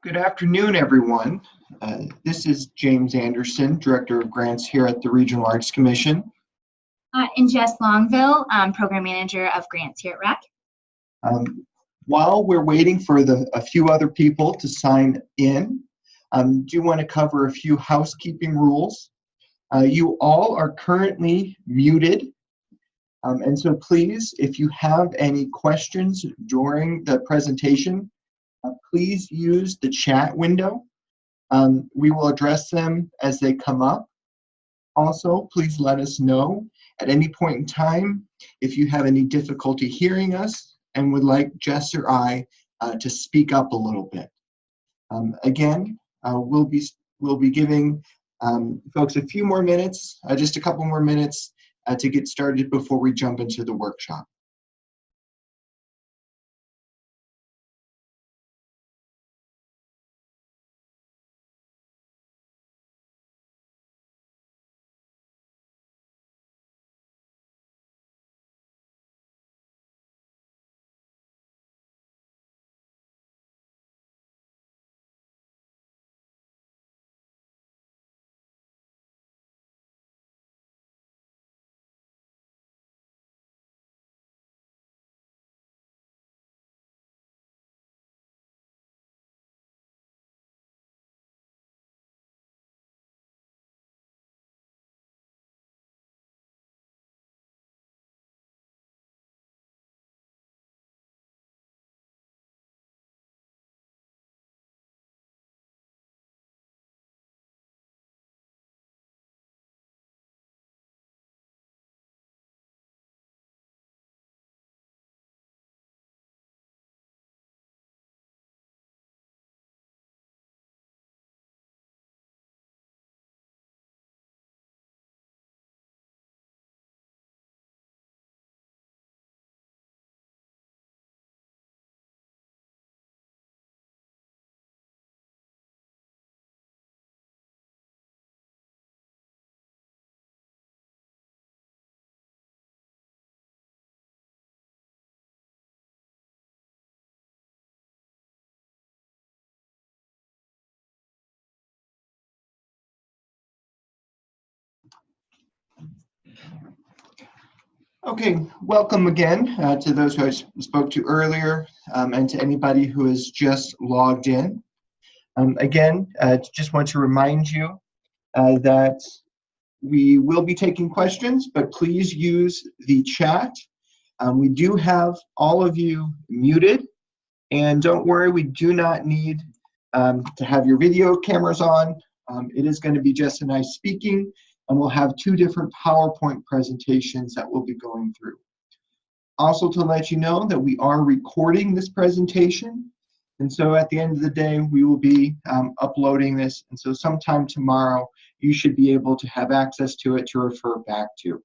Good afternoon, everyone. This is James Anderson, Director of Grants here at the Regional Arts Commission. And Jess Longville, Program Manager of Grants here at RAC. While we're waiting for a few other people to sign in, do want to cover a few housekeeping rules. You all are currently muted, and so please, if you have any questions during the presentation, please use the chat window. We will address them as they come up. Also, please let us know at any point in time if you have any difficulty hearing us and would like Jess or I to speak up a little bit. Again, we'll be giving folks a few more minutes, just a couple more minutes to get started before we jump into the workshop. Okay, welcome again to those who I spoke to earlier and to anybody who has just logged in. Again, just want to remind you that we will be taking questions, but please use the chat. We do have all of you muted, and don't worry, we do not need to have your video cameras on. It is going to be just a nice speaking, and we'll have two different PowerPoint presentations that we'll be going through. Also, to let you know that we are recording this presentation, and so at the end of the day, we will be uploading this, and so sometime tomorrow, you should be able to have access to it to refer back to.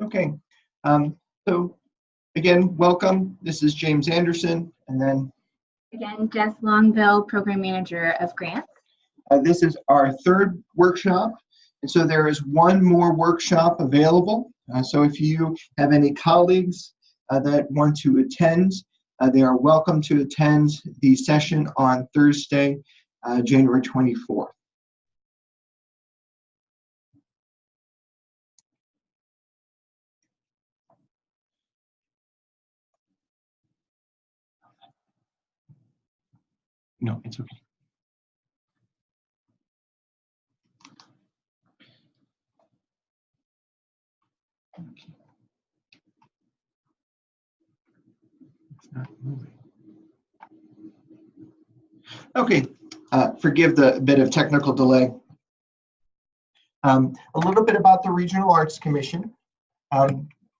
Okay, so again, welcome. This is James Anderson, and then Again, Jess Longville, Program Manager of Grants. This is our third workshop, and so there is one more workshop available. So if you have any colleagues that want to attend, they are welcome to attend the session on Thursday, January 24th. No, it's okay. It's not moving. Okay, forgive the bit of technical delay. A little bit about the Regional Arts Commission.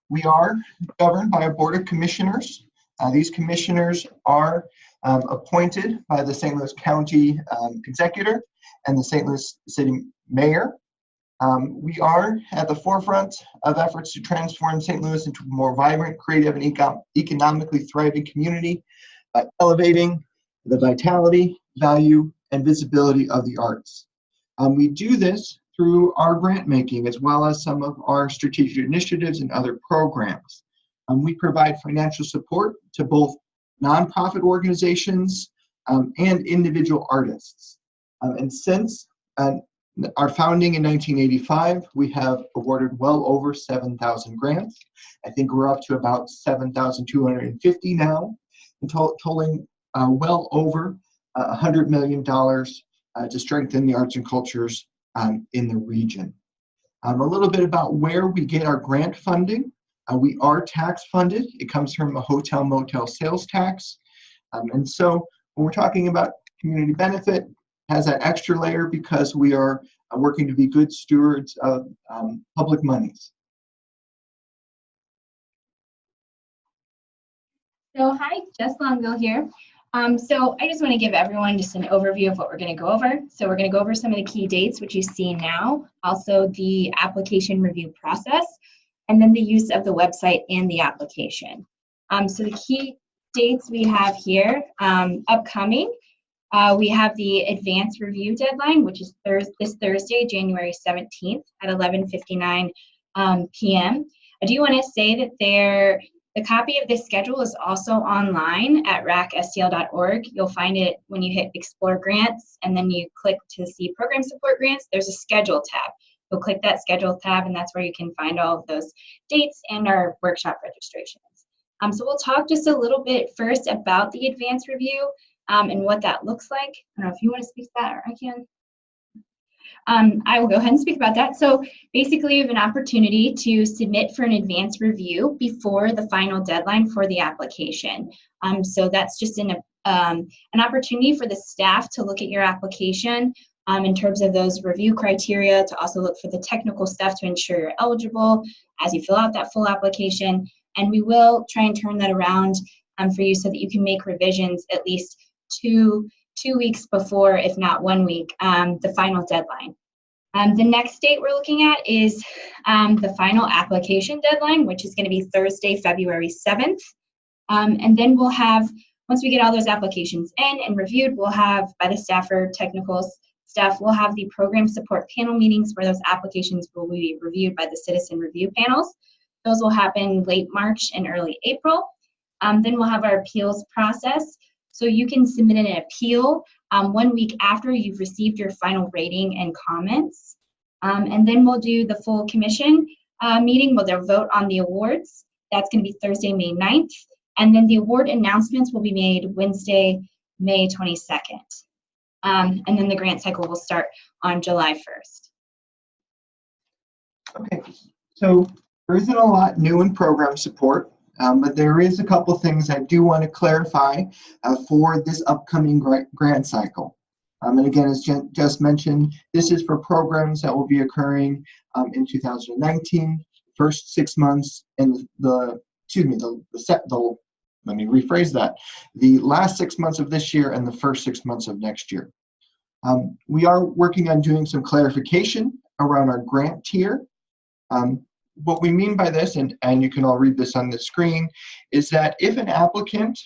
We are governed by a board of commissioners. These commissioners are appointed by the St. Louis County Executive and the St. Louis City Mayor. We are at the forefront of efforts to transform St. Louis into a more vibrant, creative, and economically thriving community by elevating the vitality, value, and visibility of the arts. We do this through our grant making as well as some of our strategic initiatives and other programs. We provide financial support to both nonprofit organizations and individual artists. And since our founding in 1985, we have awarded well over 7,000 grants. I think we're up to about 7,250 now, and totaling well over $100 million to strengthen the arts and cultures in the region. A little bit about where we get our grant funding. We are tax funded. It comes from a hotel motel sales tax. And so when we're talking about community benefit, has that extra layer because we are working to be good stewards of public monies. So hi, Jess Longville here. So I just want to give everyone just an overview of what we're going to go over. So we're going to go over some of the key dates, which you see now, also the application review process, and then the use of the website and the application. So the key dates we have here upcoming, we have the advance review deadline, which is this Thursday, January 17th at 11:59 p.m. I do want to say that the copy of this schedule is also online at racstl.org. You'll find it when you hit Explore Grants, and then you click to see Program Support Grants. There's a Schedule tab. You'll click that Schedule tab, and that's where you can find all of those dates and our workshop registrations. So we'll talk just a little bit first about the advance review and what that looks like. I don't know if you want to speak to that, or I can. I will go ahead and speak about that. So basically, you have an opportunity to submit for an advance review before the final deadline for the application. So that's just an opportunity for the staff to look at your application in terms of those review criteria, to also look for the technical stuff to ensure you're eligible as you fill out that full application. And we will try and turn that around for you so that you can make revisions at least two weeks before, if not 1 week, the final deadline. The next date we're looking at is the final application deadline, which is going to be Thursday, February 7th. And then we'll have, once we get all those applications in and reviewed, we'll have, by the staff or technical staff, we'll have the program support panel meetings where those applications will be reviewed by the citizen review panels. Those will happen late March and early April. Then we'll have our appeals process. So you can submit an appeal 1 week after you've received your final rating and comments. And then we'll do the full commission meeting where they'll vote on the awards. That's going to be Thursday, May 9th. And then the award announcements will be made Wednesday, May 22nd. And then the grant cycle will start on July 1st. Okay, so there isn't a lot new in program support. But there is a couple things I do want to clarify for this upcoming grant cycle. And again, as Jen just mentioned, this is for programs that will be occurring in 2019, first 6 months, and let me rephrase that, the last 6 months of this year and the first 6 months of next year. We are working on doing some clarification around our grant tier. What we mean by this, and you can all read this on the screen, is that if an applicant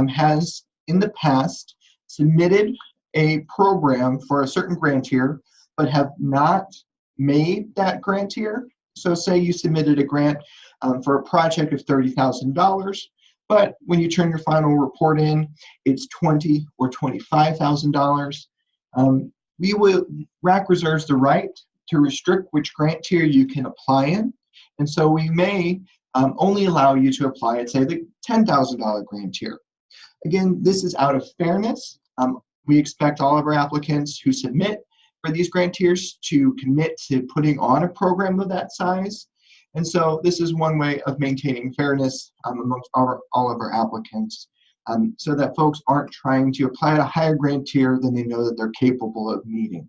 has in the past submitted a program for a certain grant tier, but have not made that grant tier, so say you submitted a grant for a project of $30,000, but when you turn your final report in, it's $20,000 or $25,000, RAC reserves the right to restrict which grant tier you can apply in. And so we may only allow you to apply at, say, the $10,000 grant tier. Again, this is out of fairness. We expect all of our applicants who submit for these grant tiers to commit to putting on a program of that size. And so this is one way of maintaining fairness amongst all of our applicants, so that folks aren't trying to apply at a higher grant tier than they know that they're capable of meeting.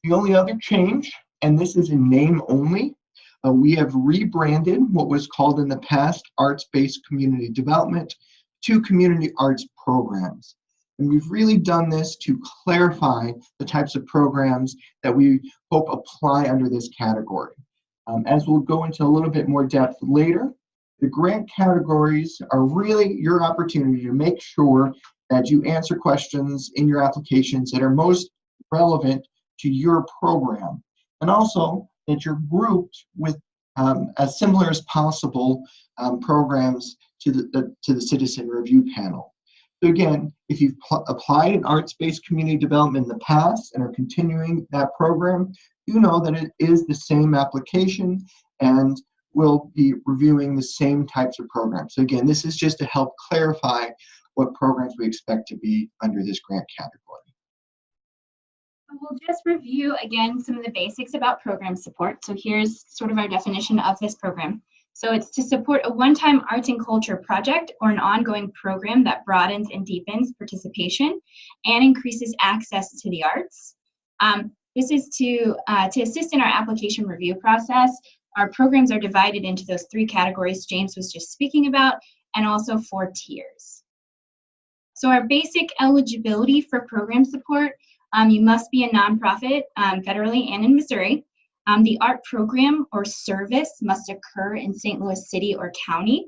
The only other change, and this is in name only, we have rebranded what was called in the past arts-based community development to community arts programs. And we've really done this to clarify the types of programs that we hope apply under this category. As we'll go into a little bit more depth later, the grant categories are really your opportunity to make sure that you answer questions in your applications that are most relevant to your program, and also that you're grouped with as similar as possible programs to the citizen review panel. So again, if you've applied in arts-based community development in the past and are continuing that program, you know that it is the same application and we'll be reviewing the same types of programs. So again, this is just to help clarify what programs we expect to be under this grant category. We'll just review again some of the basics about program support. So here's sort of our definition of this program. So it's to support a one-time arts and culture project or an ongoing program that broadens and deepens participation and increases access to the arts. This is to assist in our application review process. Our programs are divided into those 3 categories James was just speaking about, and also 4 tiers. So our basic eligibility for program support, you must be a nonprofit federally and in Missouri. The art program or service must occur in St. Louis City or County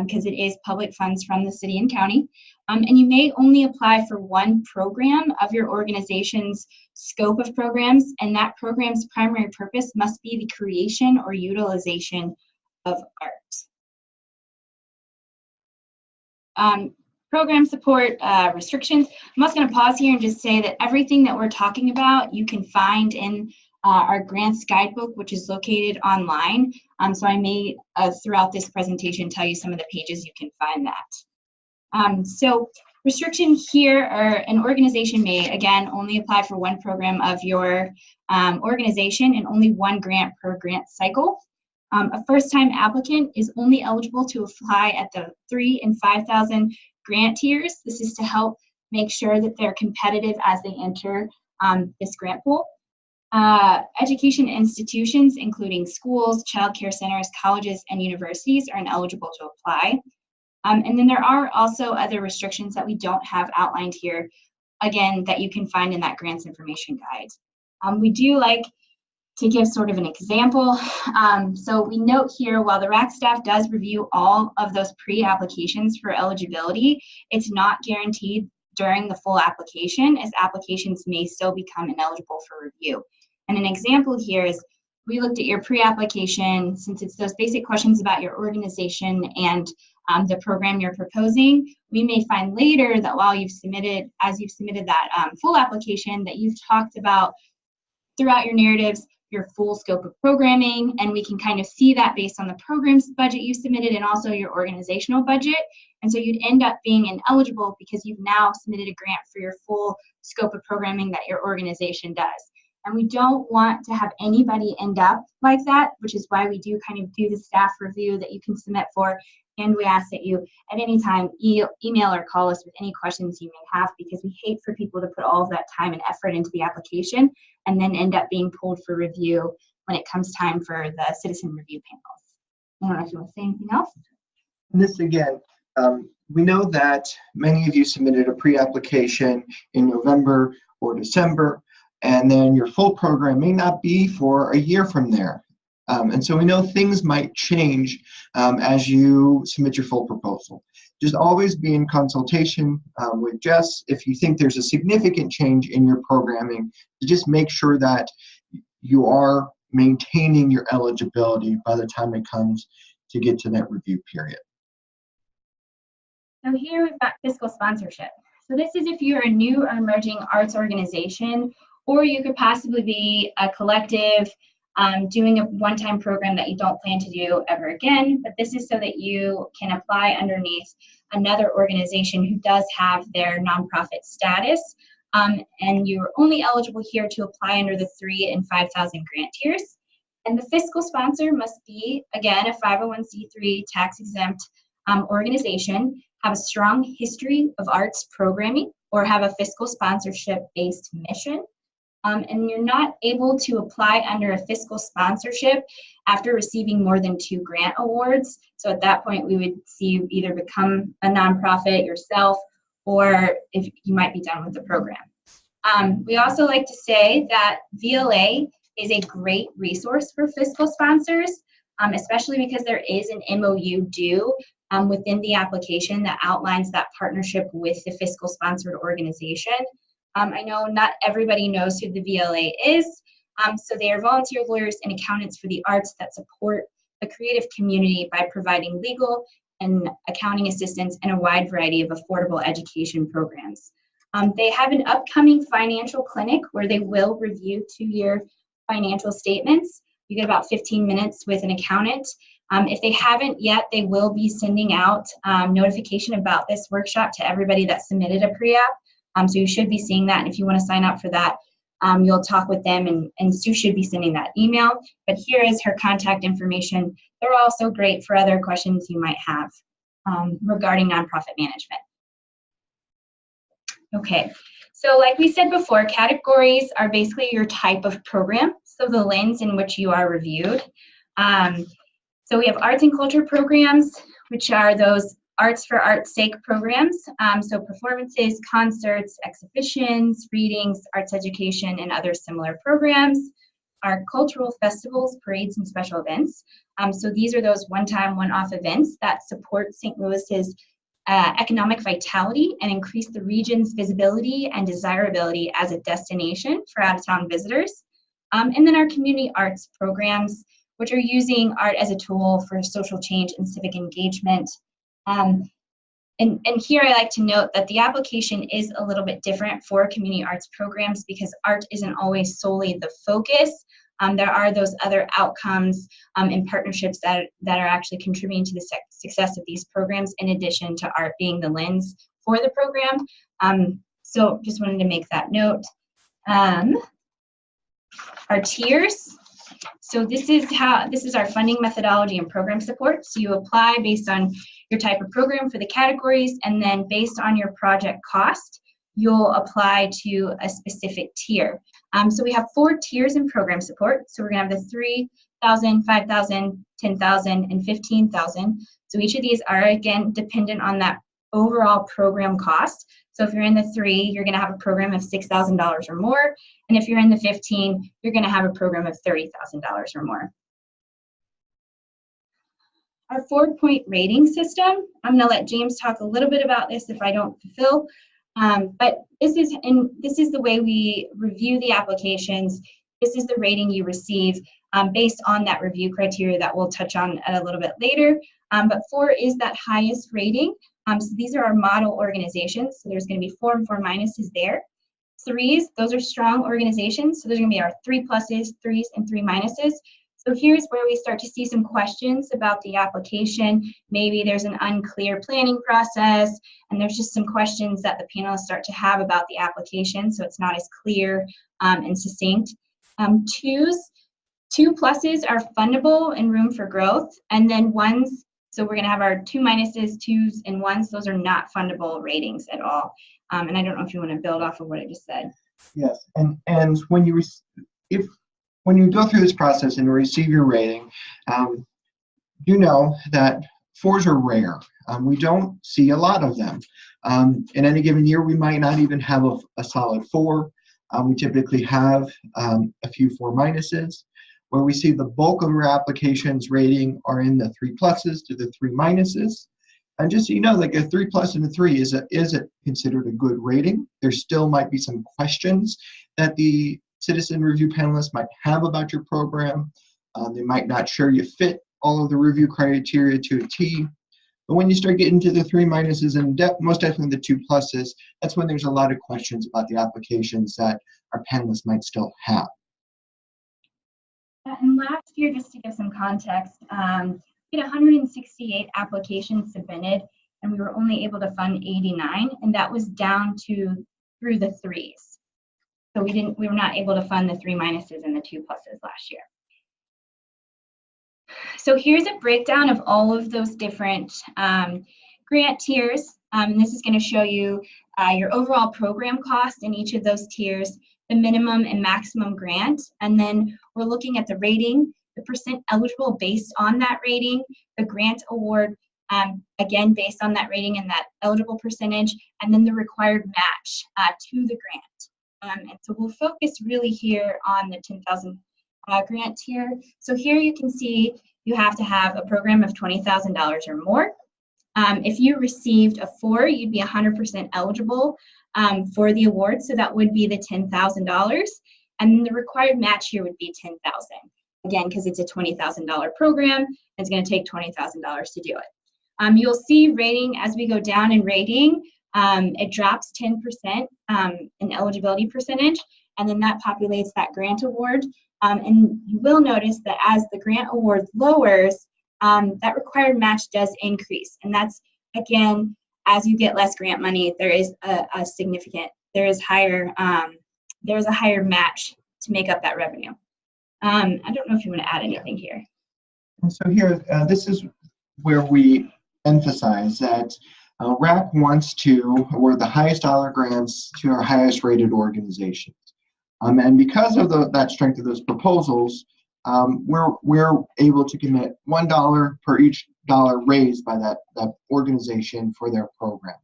because it is public funds from the city and county. And you may only apply for one program of your organization's scope of programs, and that program's primary purpose must be the creation or utilization of art. Program support restrictions. I'm also going to pause here and just say that everything that we're talking about you can find in our grants guidebook, which is located online. So I may, throughout this presentation, tell you some of the pages you can find that. So restriction here, or an organization may, again, only apply for one program of your organization and only one grant per grant cycle. A first-time applicant is only eligible to apply at the 3,000 and 5,000 grant tiers. This is to help make sure that they're competitive as they enter this grant pool. Education institutions, including schools, child care centers, colleges, and universities are ineligible to apply. And then there are also other restrictions that we don't have outlined here, again, that you can find in that grants information guide. We do like to give sort of an example. So we note here, while the RAC staff does review all of those pre-applications for eligibility, it's not guaranteed during the full application, as applications may still become ineligible for review. And an example here is, we looked at your pre-application, since it's those basic questions about your organization and the program you're proposing, we may find later that while you've submitted, as you've submitted that full application, that you've talked about throughout your narratives your full scope of programming, and we can kind of see that based on the program's budget you submitted and also your organizational budget. And so you'd end up being ineligible because you've now submitted a grant for your full scope of programming that your organization does. And we don't want to have anybody end up like that, which is why we do kind of do the staff review that you can submit for. And we ask that you at any time email or call us with any questions you may have, because we hate for people to put all of that time and effort into the application and then end up being pulled for review when it comes time for the citizen review panels. I don't know if you want to say anything else. This again, we know that many of you submitted a pre-application in November or December, and then your full program may not be for a year from there. And so we know things might change as you submit your full proposal. Just always be in consultation with Jess if you think there's a significant change in your programming, to just make sure that you are maintaining your eligibility by the time it comes to get to that review period. So here we've got fiscal sponsorship. So this is if you're a new or emerging arts organization, or you could possibly be a collective doing a one-time program that you don't plan to do ever again, but this is so that you can apply underneath another organization who does have their nonprofit status, and you're only eligible here to apply under the 3,000 and 5,000 grant tiers. And the fiscal sponsor must be, again, a 501c3 tax-exempt organization, have a strong history of arts programming, or have a fiscal sponsorship-based mission. And you're not able to apply under a fiscal sponsorship after receiving more than 2 grant awards. So at that point, we would see you either become a nonprofit yourself, or if you might be done with the program. We also like to say that VLA is a great resource for fiscal sponsors, especially because there is an MOU due within the application that outlines that partnership with the fiscal sponsored organization. I know not everybody knows who the VLA is, so they are volunteer lawyers and accountants for the arts that support the creative community by providing legal and accounting assistance, and a wide variety of affordable education programs. They have an upcoming financial clinic where they will review 2-year financial statements. You get about 15 minutes with an accountant. If they haven't yet, they will be sending out notification about this workshop to everybody that submitted a pre-app. So you should be seeing that. And if you want to sign up for that, you'll talk with them, and Sue should be sending that email. But here is her contact information. They're also great for other questions you might have regarding nonprofit management. Okay, so like we said before, categories are basically your type of program, so the lens in which you are reviewed. So we have arts and culture programs, which are those arts for art's sake programs. So performances, concerts, exhibitions, readings, arts education, and other similar programs. Our cultural festivals, parades, and special events. So these are those one-time, one-off events that support St. Louis's economic vitality and increase the region's visibility and desirability as a destination for out-of-town visitors. And then our community arts programs, which are using art as a tool for social change and civic engagement. And here I like to note that the application is a little bit different for community arts programs because art isn't always solely the focus. There are those other outcomes and partnerships that are actually contributing to the success of these programs, in addition to art being the lens for the program. So just wanted to make that note. Our tiers. So this is our funding methodology and program support. So you apply based on your type of program for the categories, and then based on your project cost, you'll apply to a specific tier. So we have 4 tiers in program support. So we're gonna have the 3,000, 5,000, 10,000, and 15,000. So each of these are, again, dependent on that overall program cost. So if you're in the 3, you're gonna have a program of $6,000 or more. And if you're in the 15, you're gonna have a program of $30,000 or more. Our 4-point rating system, I'm gonna let James talk a little bit about this if I don't fulfill. But this is the way we review the applications. This is the rating you receive based on that review criteria that we'll touch on a little bit later. But 4 is that highest rating. So these are our model organizations. So there's going to be 4 and 4 minuses there. 3s, those are strong organizations. So there's going to be our 3 pluses, 3s, and 3 minuses. So here's where we start to see some questions about the application. Maybe there's an unclear planning process, and there's just some questions that the panelists start to have about the application, so it's not as clear and succinct. 2s, 2 pluses are fundable and room for growth, and then 1s, so we're gonna have our 2 minuses, 2s, and 1s. Those are not fundable ratings at all. And I don't know if you wanna build off of what I just said. Yes, and when you go through this process and receive your rating, you know that 4s are rare. We don't see a lot of them. In any given year, we might not even have a solid 4. We typically have a few 4 minuses. Where we see the bulk of our applications rating are in the 3 pluses to the 3 minuses. And just so you know, like a 3 plus and a 3 isn't considered a good rating. There still might be some questions that the citizen review panelists might have about your program. They might not sure you fit all of the review criteria to a T. But when you start getting to the 3 minuses and most definitely the 2 pluses, that's when there's a lot of questions about the applications that our panelists might still have. And last year, just to give some context, we had 168 applications submitted, and we were only able to fund 89, and that was down to through the 3s. So we were not able to fund the 3 minuses and the 2 pluses last year. So here's a breakdown of all of those different grant tiers. This is going to show you your overall program cost in each of those tiers, the minimum and maximum grant, and then we're looking at the rating, the percent eligible based on that rating, the grant award, again, based on that rating and that eligible percentage, and then the required match to the grant. And so we'll focus really here on the 10,000 grant tier. So here you can see you have to have a program of $20,000 or more. If you received a 4, you'd be 100% eligible for the award, so that would be the $10,000, and then the required match here would be $10,000. Again, because it's a $20,000 program, it's going to take $20,000 to do it. You'll see rating as we go down in rating, it drops 10% in eligibility percentage, and then that populates that grant award. And you will notice that as the grant award lowers, that required match does increase. And that's, again, as you get less grant money, there is there is a higher match to make up that revenue. I don't know if you want to add anything here. And so here, this is where we emphasize that RAC wants to award the highest dollar grants to our highest rated organizations. And because of that strength of those proposals, we're able to commit $1 per each dollar raised by that organization for their program.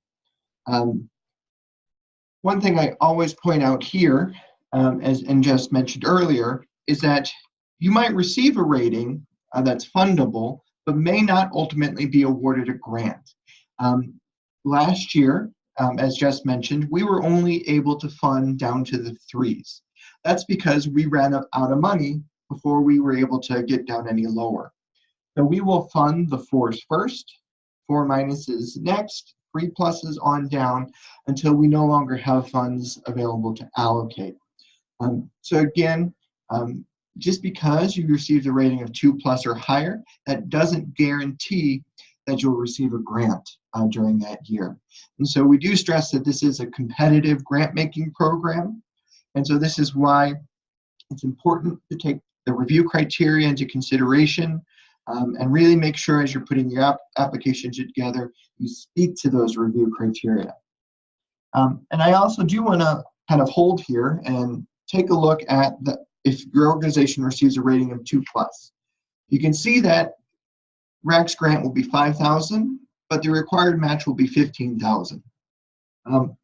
One thing I always point out here, as just mentioned earlier, is that you might receive a rating that's fundable, but may not ultimately be awarded a grant. Last year, as just mentioned, we were only able to fund down to the 3s. That's because we ran out of money before we were able to get down any lower. So we will fund the 4s first, 4 minuses next, 3 pluses on down until we no longer have funds available to allocate. So again, just because you received a rating of 2+ or higher, that doesn't guarantee that you'll receive a grant during that year. And so we do stress that this is a competitive grant-making program. And so this is why it's important to take the review criteria into consideration and really make sure as you're putting your application together, you speak to those review criteria. And I also do want to kind of hold here and take a look at if your organization receives a rating of 2+. You can see that RAC's grant will be $5,000, but the required match will be $15,000.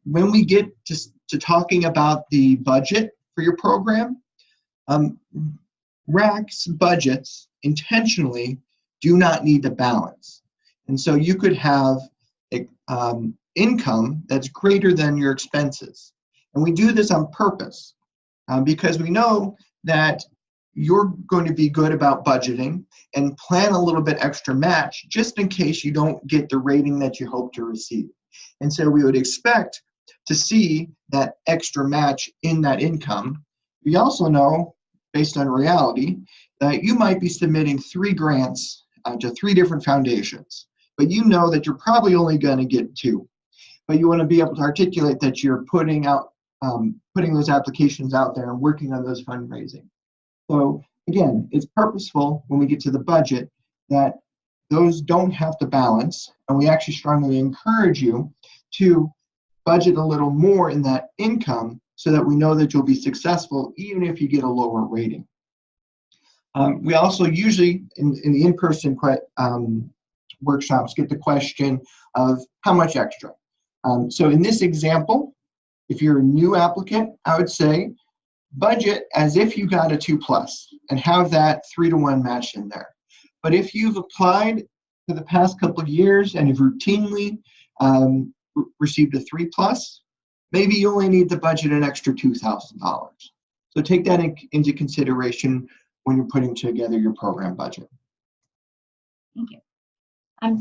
When we get to talking about the budget for your program, RAC's budgets intentionally do not need to balance. And so you could have income that's greater than your expenses. And we do this on purpose because we know that you're going to be good about budgeting and plan a little bit extra match just in case you don't get the rating that you hope to receive. And so we would expect to see that extra match in that income. We also know, based on reality, that you might be submitting 3 grants to 3 different foundations, but you know that you're probably only going to get 2. But you want to be able to articulate that you're putting those applications out there and working on those fundraising. So again, it's purposeful when we get to the budget that those don't have to balance, and we actually strongly encourage you to budget a little more in that income so that we know that you'll be successful even if you get a lower rating. We also usually, in the in-person workshops, get the question of how much extra. So in this example, if you're a new applicant, I would say budget as if you got a 2+ and have that 3-to-1 match in there. But if you've applied for the past couple of years and you've routinely received a 3+, maybe you only need to budget an extra $2,000. So take that into consideration when you're putting together your program budget. Thank you.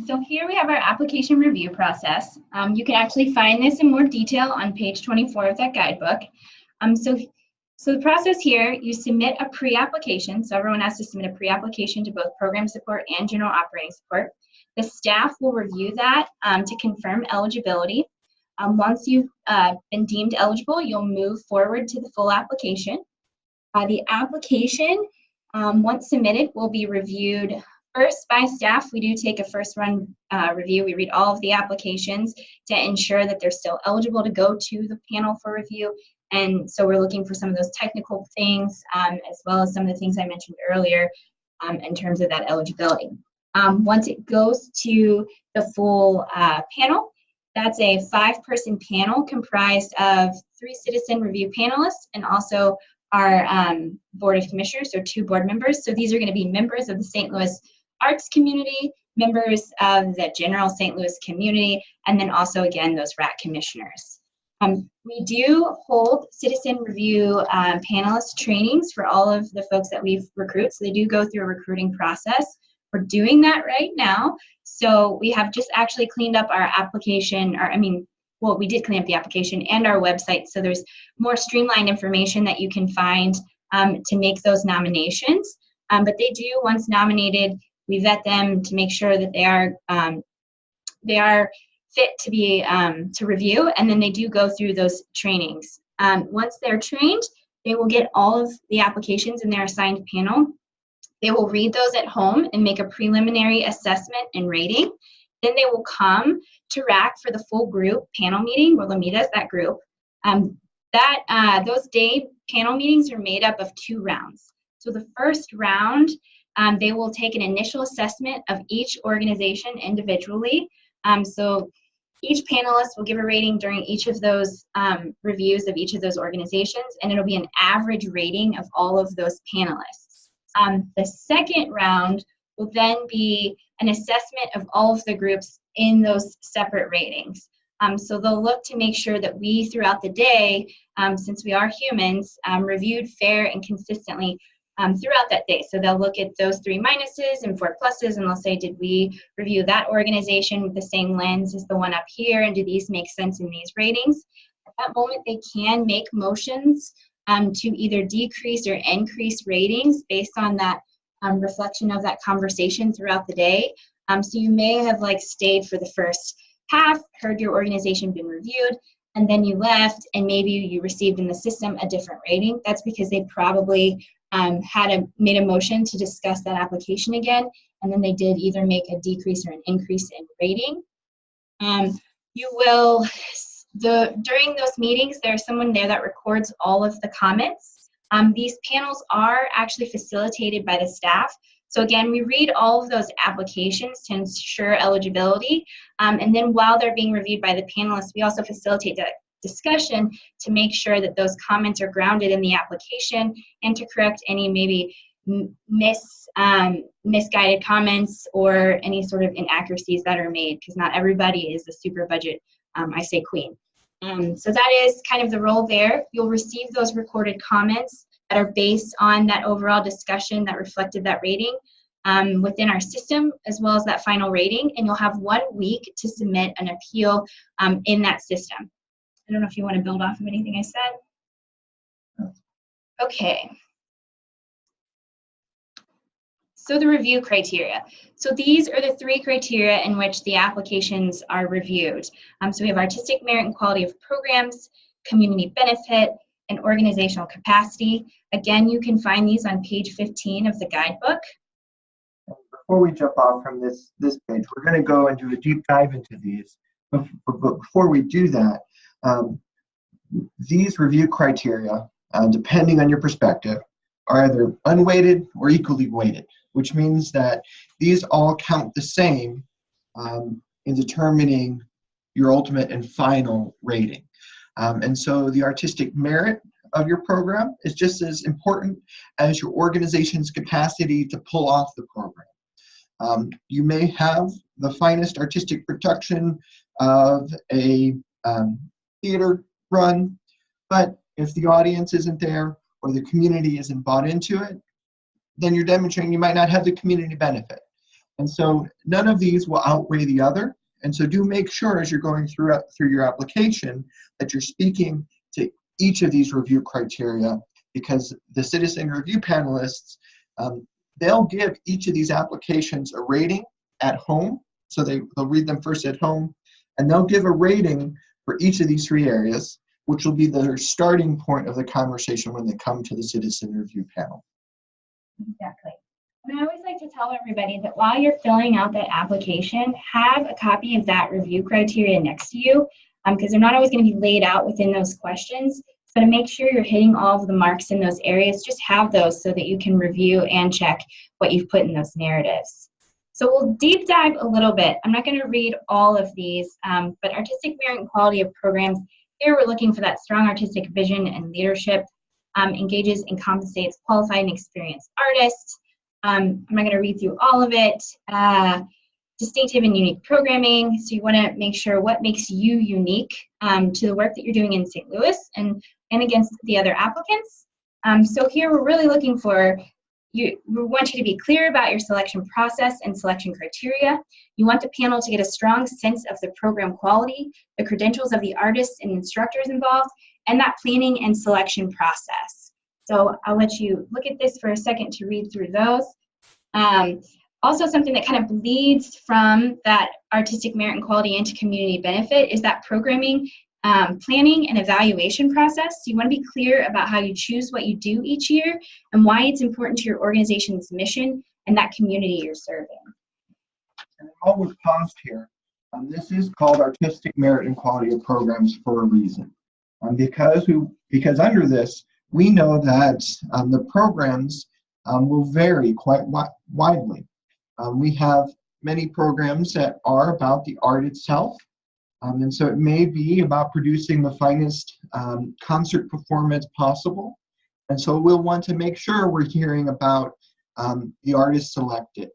So here we have our application review process. You can actually find this in more detail on page 24 of that guidebook. So the process here, you submit a pre-application. So everyone has to submit a pre-application to both program support and general operating support. The staff will review that to confirm eligibility. Once you've been deemed eligible, you'll move forward to the full application. The application, once submitted, will be reviewed first by staff. We do take a first run review. We read all of the applications to ensure that they're still eligible to go to the panel for review. And so we're looking for some of those technical things as well as some of the things I mentioned earlier in terms of that eligibility. Once it goes to the full panel, that's a 5-person panel comprised of 3 citizen review panelists and also our Board of Commissioners, so 2 board members. So these are going to be members of the St. Louis arts community, members of the general St. Louis community, and then also, again, those RAC commissioners. We do hold citizen review panelist trainings for all of the folks that we've recruited. So they do go through a recruiting process. We're doing that right now. So we have just actually cleaned up our application, well, we did clean up the application and our website, so there's more streamlined information that you can find to make those nominations. But they do, once nominated, we vet them to make sure that they are fit to be to review, and then they do go through those trainings. Once they're trained, they will get all of the applications in their assigned panel. They will read those at home and make a preliminary assessment and rating. Then they will come to RAC for the full group panel meeting, where they'll meet as that group. Those day panel meetings are made up of 2 rounds. So the first round, they will take an initial assessment of each organization individually. So each panelist will give a rating during each of those reviews of each of those organizations, and it'll be an average rating of all of those panelists. The second round will then be an assessment of all of the groups in those separate ratings. So they'll look to make sure that we, throughout the day, since we are humans, reviewed fair and consistently throughout that day. So they'll look at those 3 minuses and 4 pluses, and they'll say, did we review that organization with the same lens as the one up here, and do these make sense in these ratings? At that moment, they can make motions to either decrease or increase ratings based on that reflection of that conversation throughout the day. So you may have stayed for the first half, heard your organization been reviewed, and then you left, and maybe you received in the system a different rating. That's because they probably made a motion to discuss that application again, and then they did either make a decrease or an increase in rating. During those meetings, there's someone there that records all of the comments. These panels are actually facilitated by the staff. So again, we read all of those applications to ensure eligibility. And then while they're being reviewed by the panelists, we also facilitate that discussion to make sure that those comments are grounded in the application and to correct any maybe misguided comments or any sort of inaccuracies that are made, because not everybody is a super budget, I say queen. So that is kind of the role there. You'll receive those recorded comments that are based on that overall discussion that reflected that rating within our system, as well as that final rating, and you'll have 1 week to submit an appeal in that system. I don't know if you want to build off of anything I said. Okay. So the review criteria. So these are the 3 criteria in which the applications are reviewed. So we have artistic merit and quality of programs, community benefit, and organizational capacity. Again, you can find these on page 15 of the guidebook. Before we jump off from this page, we're going to go and do a deep dive into these. But before we do that, these review criteria, depending on your perspective, are either unweighted or equally weighted, which means that these all count the same in determining your ultimate and final rating. And so the artistic merit of your program is just as important as your organization's capacity to pull off the program. You may have the finest artistic production of a theater run, but if the audience isn't there or the community isn't bought into it, then you're demonstrating you might not have the community benefit. And so none of these will outweigh the other. And so do make sure as you're going through your application that you're speaking to each of these review criteria, because the citizen review panelists, they'll give each of these applications a rating at home. So they'll read them first at home, and they'll give a rating for each of these 3 areas, which will be their starting point of the conversation when they come to the citizen review panel. Exactly. And I always like to tell everybody that while you're filling out that application, have a copy of that review criteria next to you, because they're not always going to be laid out within those questions. So to make sure you're hitting all of the marks in those areas, just have those so that you can review and check what you've put in those narratives. So we'll deep dive a little bit. I'm not going to read all of these, but artistic merit and quality of programs, here we're looking for that strong artistic vision and leadership, engages and compensates qualified and experienced artists. I'm not going to read through all of it. Distinctive and unique programming. So you want to make sure what makes you unique to the work that you're doing in St. Louis and against the other applicants. So here we're really looking for we want you to be clear about your selection process and selection criteria. You want the panel to get a strong sense of the program quality, the credentials of the artists and instructors involved, and that planning and selection process. So I'll let you look at this for a second to read through those. Also, something that kind of bleeds from that artistic merit and quality into community benefit is that programming, planning, and evaluation process. So you want to be clear about how you choose what you do each year and why it's important to your organization's mission and that community you're serving. And while we're paused here, this is called artistic merit and quality of programs for a reason. Because under this, we know that the programs will vary quite widely. We have many programs that are about the art itself, and so it may be about producing the finest concert performance possible. And so we'll want to make sure we're hearing about the artist selected.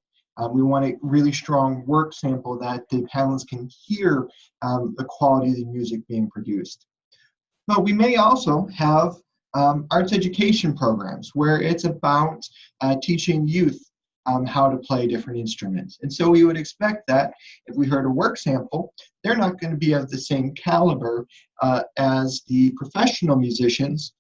We want a really strong work sample that the panelists can hear the quality of the music being produced. But we may also have arts education programs where it's about teaching youth how to play different instruments. And so we would expect that if we heard a work sample, they're not going to be of the same caliber as the professional musicians,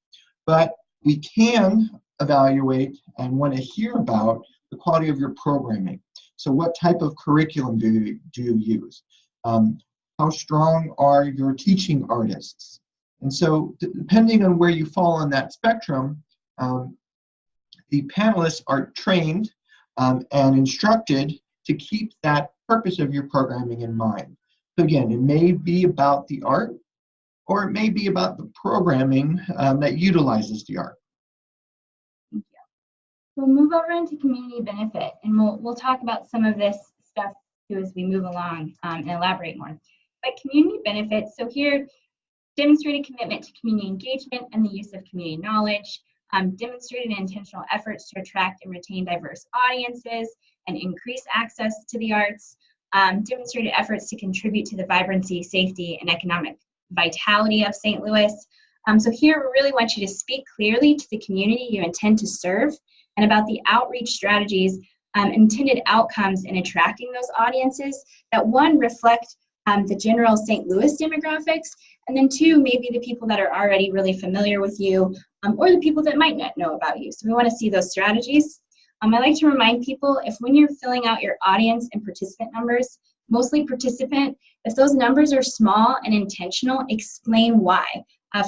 but we can evaluate and want to hear about the quality of your programming. So what type of curriculum do you use? How strong are your teaching artists? And so depending on where you fall on that spectrum, the panelists are trained and instructed to keep that purpose of your programming in mind. So again, it may be about the art, or it may be about the programming that utilizes the art. Thank you. We'll move over into community benefit, and we'll talk about some of this stuff too as we move along and elaborate more. But community benefit, so here, demonstrated commitment to community engagement and the use of community knowledge, demonstrated intentional efforts to attract and retain diverse audiences and increase access to the arts, demonstrated efforts to contribute to the vibrancy, safety, and economic vitality of St. Louis. So here we really want you to speak clearly to the community you intend to serve and about the outreach strategies, intended outcomes in attracting those audiences that, one, reflect the general St. Louis demographics, and then two, maybe the people that are already really familiar with you, or the people that might not know about you. So we want to see those strategies. I like to remind people, if when you're filling out your audience and participant numbers, mostly participant, if those numbers are small and intentional, explain why.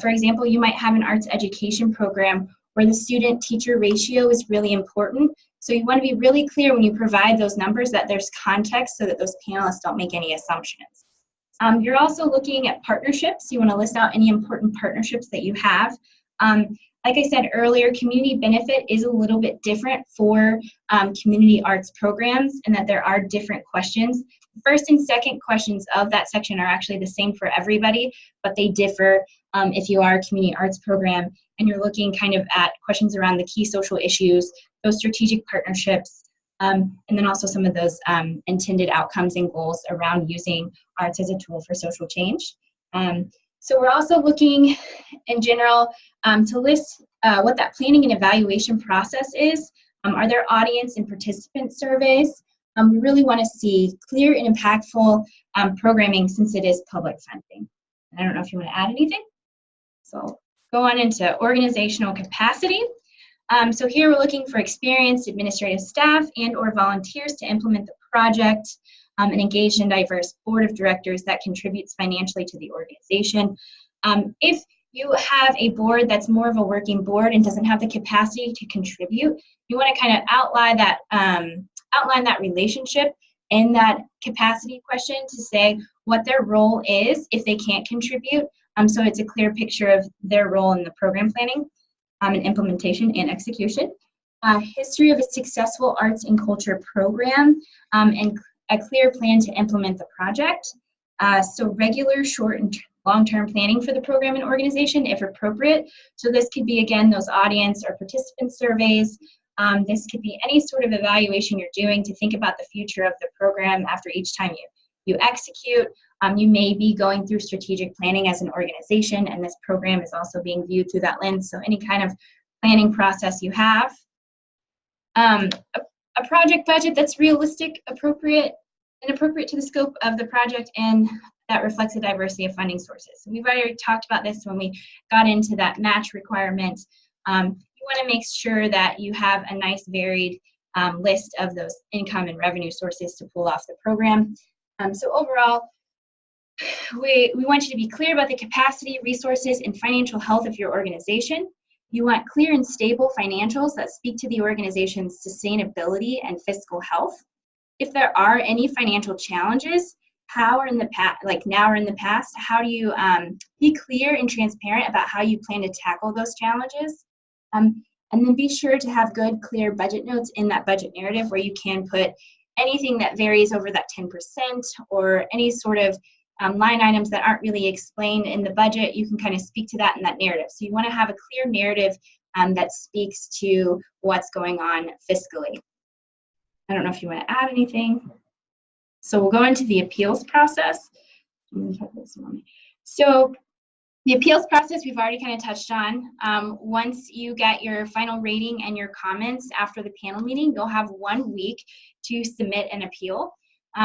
For example, you might have an arts education program where the student-teacher ratio is really important. So you want to be really clear when you provide those numbers that there's context so that those panelists don't make any assumptions. You're also looking at partnerships. You want to list out any important partnerships that you have. Like I said earlier, community benefit is a little bit different for community arts programs, in that there are different questions. First and second questions of that section are actually the same for everybody, but they differ if you are a community arts program and you're looking kind of at questions around the key social issues, those strategic partnerships, and then also some of those intended outcomes and goals around using arts as a tool for social change. So we're also looking in general to list what that planning and evaluation process is. Are there audience and participant surveys? We really want to see clear and impactful programming, since it is public funding. And I don't know if you want to add anything. So go on into organizational capacity. So here we're looking for experienced administrative staff and or volunteers to implement the project, and engaged and diverse board of directors that contributes financially to the organization. If you have a board that's more of a working board and doesn't have the capacity to contribute, you want to kind of outline that relationship in that capacity question to say what their role is if they can't contribute. So it's a clear picture of their role in the program planning and implementation and execution. History of a successful arts and culture program, and a clear plan to implement the project. So regular, short, and long-term planning for the program and organization, if appropriate. So this could be, again, those audience or participant surveys. This could be any sort of evaluation you're doing to think about the future of the program after each time you execute. You may be going through strategic planning as an organization, and this program is also being viewed through that lens. So any kind of planning process you have. A, a project budget that's realistic, appropriate to the scope of the project, and that reflects a diversity of funding sources. So we've already talked about this when we got into that match requirement. You want to make sure that you have a nice varied list of those income and revenue sources to pull off the program. So overall, we want you to be clear about the capacity, resources, and financial health of your organization. You want clear and stable financials that speak to the organization's sustainability and fiscal health. If there are any financial challenges, how or in the past, like now or in the past, how do you be clear and transparent about how you plan to tackle those challenges? And then be sure to have good, clear budget notes in that budget narrative where you can put anything that varies over that 10% or any sort of line items that aren't really explained in the budget. You can kind of speak to that in that narrative. So you want to have a clear narrative that speaks to what's going on fiscally. I don't know if you want to add anything. So we'll go into the appeals process. So the appeals process we've already kind of touched on. Once you get your final rating and your comments after the panel meeting, you'll have 1 week to submit an appeal.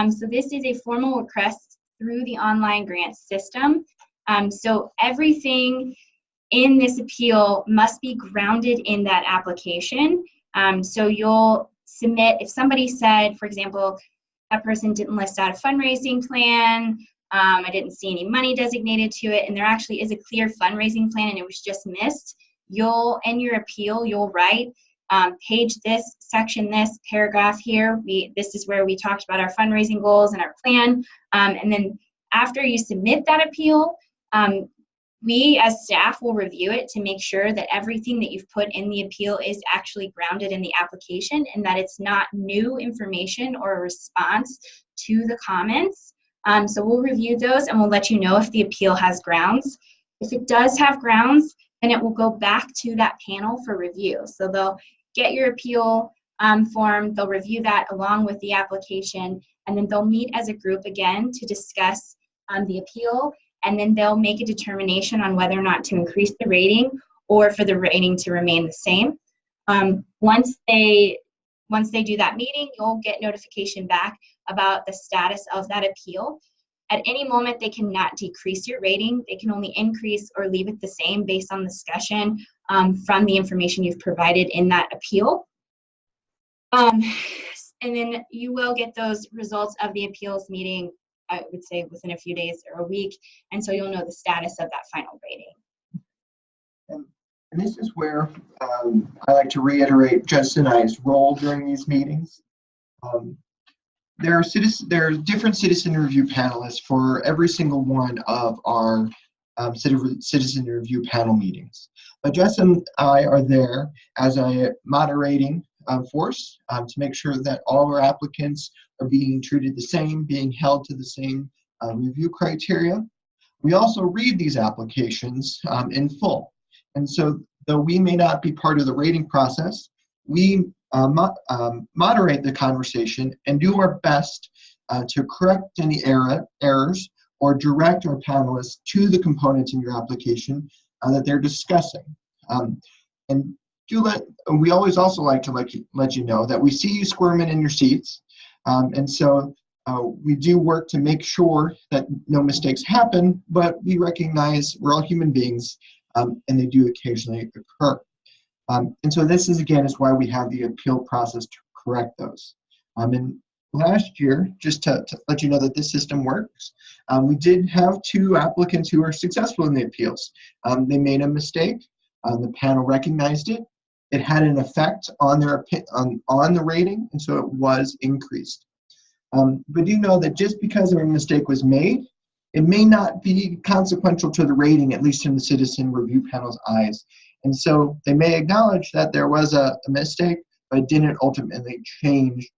So this is a formal request through the online grant system. So everything in this appeal must be grounded in that application. So you'll submit, if somebody said, for example, that person didn't list out a fundraising plan, I didn't see any money designated to it, and there actually is a clear fundraising plan and it was just missed, in your appeal, you'll write page this, section this, paragraph here, this is where we talked about our fundraising goals and our plan. And then after you submit that appeal, we as staff will review it to make sure that everything that you've put in the appeal is actually grounded in the application and that it's not new information or a response to the comments. So we'll review those and we'll let you know if the appeal has grounds. If it does have grounds, then it will go back to that panel for review. So they'll get your appeal form, they'll review that along with the application, and then they'll meet as a group again to discuss the appeal, and then they'll make a determination on whether or not to increase the rating or for the rating to remain the same. Once they do that meeting, you'll get notification back about the status of that appeal. At any moment, they cannot decrease your rating. They can only increase or leave it the same based on discussion from the information you've provided in that appeal. And then you will get those results of the appeals meeting, I would say within a few days or a week, and so you'll know the status of that final rating. And this is where I like to reiterate Jess and I's role during these meetings. There are different citizen review panelists for every single one of our citizen review panel meetings. But Jess and I are there as a moderating force to make sure that all our applicants are being treated the same, being held to the same review criteria. We also read these applications in full. And so though we may not be part of the rating process, we moderate the conversation and do our best to correct any errors or direct our panelists to the components in your application that they're discussing. And we always also like to let you know that we see you squirming in your seats, and so we do work to make sure that no mistakes happen, but we recognize we're all human beings, and they do occasionally occur. And so this is why we have the appeal process to correct those. And last year, just to let you know that this system works, we did have 2 applicants who were successful in the appeals. They made a mistake. The panel recognized it. It had an effect on their on the rating, and so it was increased. But you know that just because a mistake was made, it may not be consequential to the rating, at least in the citizen review panel's eyes. And so they may acknowledge that there was a mistake, but it didn't ultimately change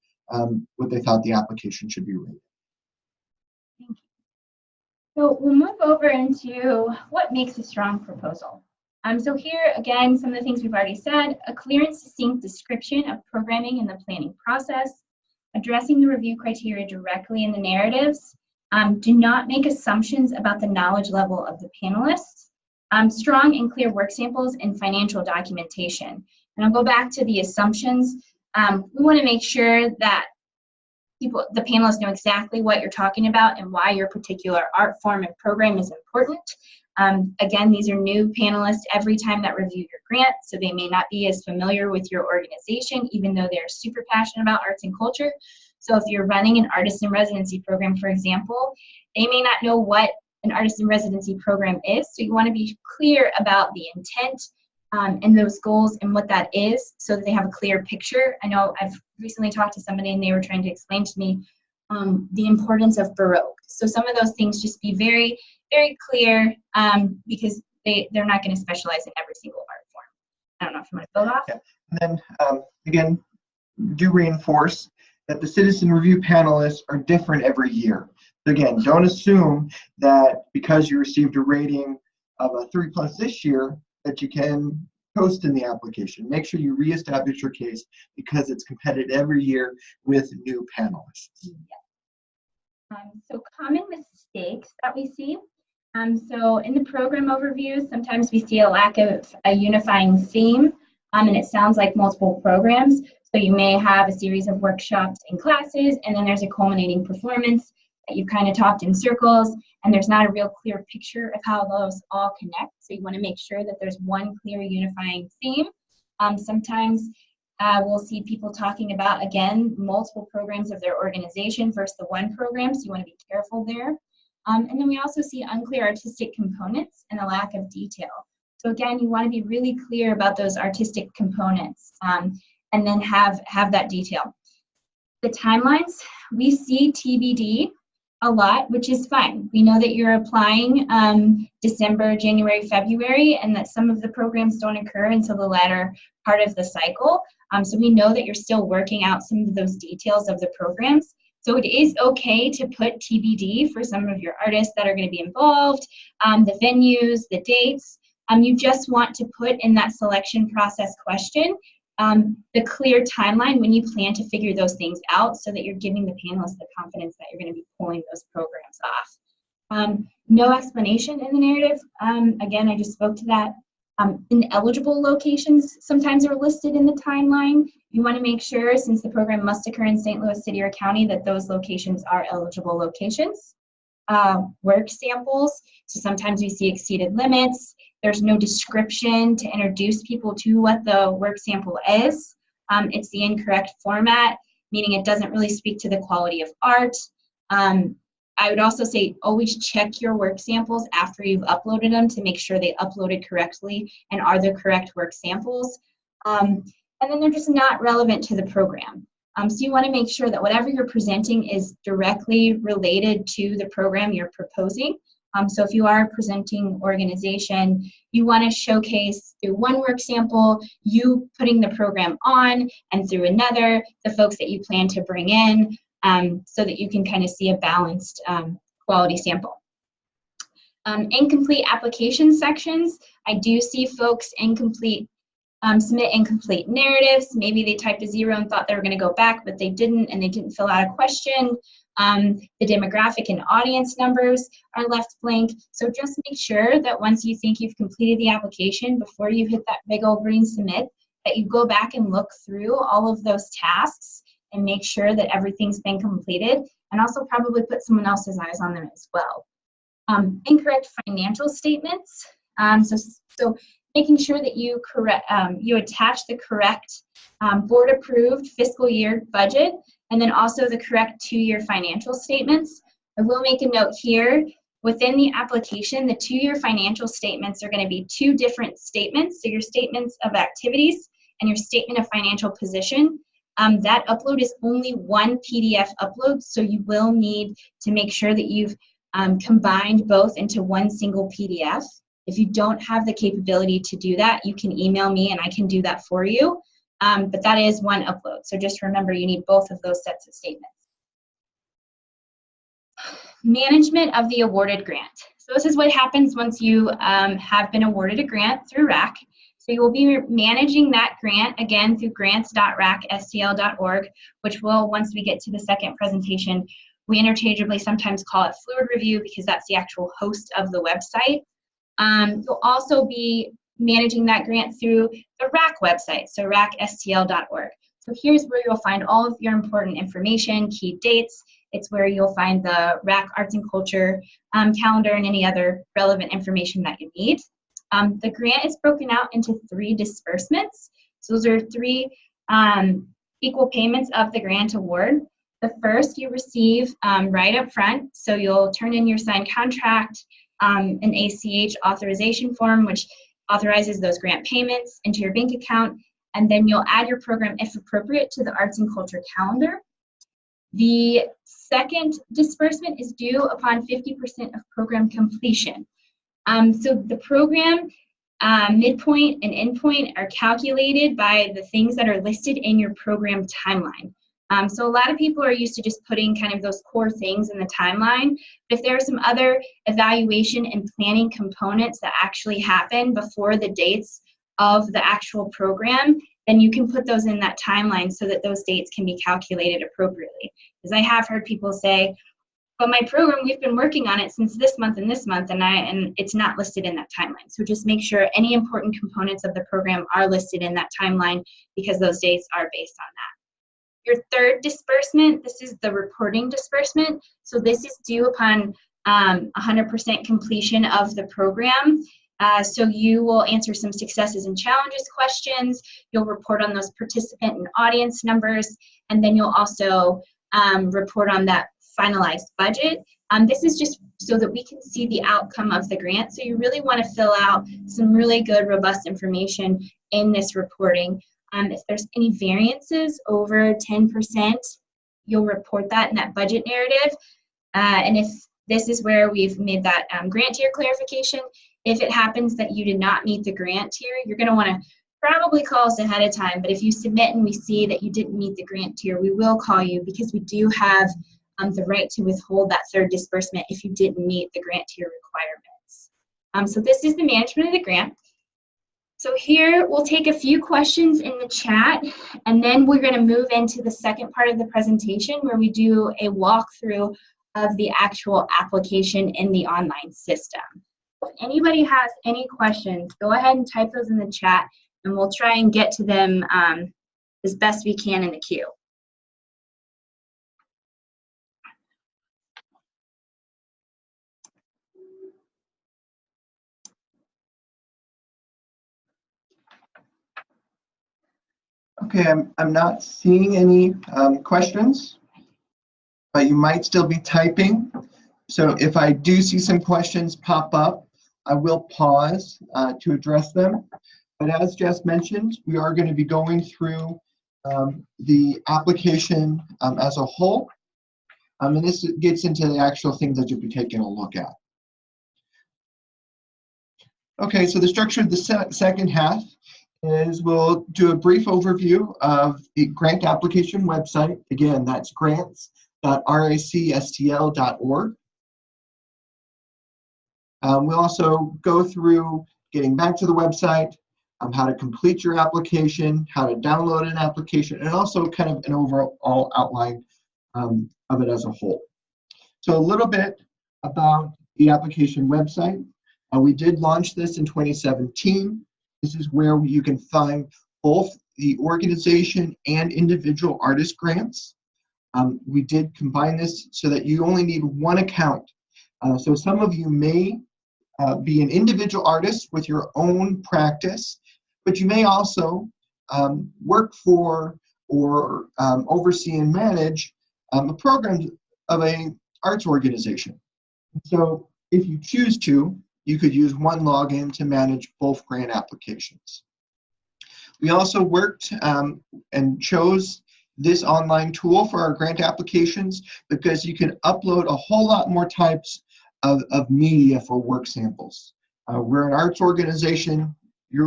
what they thought the application should be rated. Thank you. So we'll move over into what makes a strong proposal. So here, again, some of the things we've already said: a clear and succinct description of programming and the planning process, addressing the review criteria directly in the narratives, do not make assumptions about the knowledge level of the panelists, strong and clear work samples and financial documentation. And I'll go back to the assumptions. We want to make sure that the panelists know exactly what you're talking about and why your particular art form and program is important. Again, these are new panelists every time that review your grant, so they may not be as familiar with your organization, even though they're super passionate about arts and culture. So if you're running an artist in residency program, for example, they may not know what an artist in residency program is, so you want to be clear about the intent and those goals and what that is so that they have a clear picture. I know I've recently talked to somebody and they were trying to explain to me the importance of Baroque. So some of those things just be very, very clear because they're not going to specialize in every single art form. I don't know if you want to build off. Yeah. And then again, do reinforce that the citizen review panelists are different every year. Again, don't assume that because you received a rating of a 3+ this year that you can post in the application. Make sure you reestablish your case because it's competitive every year with new panelists. Yeah. So common mistakes that we see. So in the program overview, sometimes we see a lack of a unifying theme, and it sounds like multiple programs. So you may have a series of workshops and classes, and then there's a culminating performance that you've kind of talked in circles, and there's not a real clear picture of how those all connect. So you want to make sure that there's one clear unifying theme. Sometimes we'll see people talking about, again, multiple programs of their organization versus the one program, so you want to be careful there. And then we also see unclear artistic components and a lack of detail. So again, you want to be really clear about those artistic components and then have that detail. The timelines, we see TBD a lot, which is fine. We know that you're applying December, January, February, and that some of the programs don't occur until the latter part of the cycle. So we know that you're still working out some of those details of the programs. So it is okay to put TBD for some of your artists that are going to be involved, the venues, the dates. You just want to put in that selection process question the clear timeline when you plan to figure those things out so that you're giving the panelists the confidence that you're going to be pulling those programs off. No explanation in the narrative. Again, I just spoke to that. Ineligible locations sometimes are listed in the timeline. You want to make sure, since the program must occur in St. Louis City or County, that those locations are eligible locations. Work samples, so sometimes we see exceeded limits. There's no description to introduce people to what the work sample is. It's the incorrect format, meaning it doesn't really speak to the quality of art. I would also say always check your work samples after you've uploaded them to make sure they uploaded correctly and are the correct work samples. And then they're just not relevant to the program. So you want to make sure that whatever you're presenting is directly related to the program you're proposing. So if you are a presenting organization, you want to showcase through one work sample, you putting the program on, and through another, the folks that you plan to bring in, so that you can kind of see a balanced quality sample. Incomplete application sections. I do see folks submit incomplete narratives. Maybe they typed a 0 and thought they were going to go back, but they didn't, and they didn't fill out a question. The demographic and audience numbers are left blank. So just make sure that once you think you've completed the application, before you hit that big old green submit, that you go back and look through all of those tasks and make sure that everything's been completed, and also probably put someone else's eyes on them as well. Incorrect financial statements. So making sure that you attach the correct board-approved fiscal year budget, and then also the correct 2-year financial statements. I will make a note here. Within the application, the 2-year financial statements are going to be 2 different statements. So your statements of activities and your statement of financial position. That upload is only one PDF upload, so you will need to make sure that you've combined both into one single PDF. If you don't have the capability to do that, you can email me and I can do that for you. But that is one upload. So just remember, you need both of those sets of statements. Management of the awarded grant. So this is what happens once you have been awarded a grant through RAC. So you will be managing that grant, again, through grants.racstl.org, which will, once we get to the second presentation, we interchangeably sometimes call it Fluid Review because that's the actual host of the website. You'll also be managing that grant through the RAC website, so racstl.org. So here's where you'll find all of your important information, key dates. It's where you'll find the RAC Arts and Culture calendar and any other relevant information that you need. The grant is broken out into 3 disbursements. So those are 3 equal payments of the grant award. The first you receive right up front. So you'll turn in your signed contract, an ACH authorization form, which authorizes those grant payments into your bank account, and then you'll add your program, if appropriate, to the Arts and Culture calendar. The second disbursement is due upon 50% of program completion. So the program midpoint and endpoint are calculated by the things that are listed in your program timeline. So a lot of people are used to just putting kind of those core things in the timeline. But if there are some other evaluation and planning components that actually happen before the dates of the actual program, then you can put those in that timeline so that those dates can be calculated appropriately. Because I have heard people say, but my program, we've been working on it since this month, and it's not listed in that timeline. So just make sure any important components of the program are listed in that timeline, because those dates are based on that. Your third disbursement, this is the reporting disbursement. So this is due upon 100% completion of the program. So you will answer some successes and challenges questions. You'll report on those participant and audience numbers, and then you'll also report on that finalized budget. This is just so that we can see the outcome of the grant. So you really want to fill out some really good, robust information in this reporting. If there's any variances over 10%, you'll report that in that budget narrative. And if this is where we've made that grant tier clarification, if it happens that you did not meet the grant tier, you're going to want to probably call us ahead of time. But if you submit and we see that you didn't meet the grant tier, we will call you, because we do have the right to withhold that third disbursement if you didn't meet the grant tier requirements. So this is the management of the grant. So here we'll take a few questions in the chat, and then we're going to move into the second part of the presentation where we do a walkthrough of the actual application in the online system. If anybody has any questions, go ahead and type those in the chat, and we'll try and get to them as best we can in the queue. Okay, I'm not seeing any questions, but you might still be typing. So if I do see some questions pop up, I will pause to address them. But as Jess mentioned, we are going to be going through the application as a whole. And this gets into the actual things that you'll be taking a look at. Okay, so the structure of the second half is we'll do a brief overview of the grant application website. Again, that's grants.racstl.org. We'll also go through getting back to the website, how to complete your application, how to download an application, and also kind of an overall outline of it as a whole. So a little bit about the application website. We did launch this in 2017. This is where you can find both the organization and individual artist grants. We did combine this so that you only need one account. So some of you may be an individual artist with your own practice, but you may also work for or oversee and manage a program of an arts organization. So if you choose to, you could use one login to manage both grant applications. We also worked and chose this online tool for our grant applications because you can upload a whole lot more types of media for work samples. We're an arts organization. We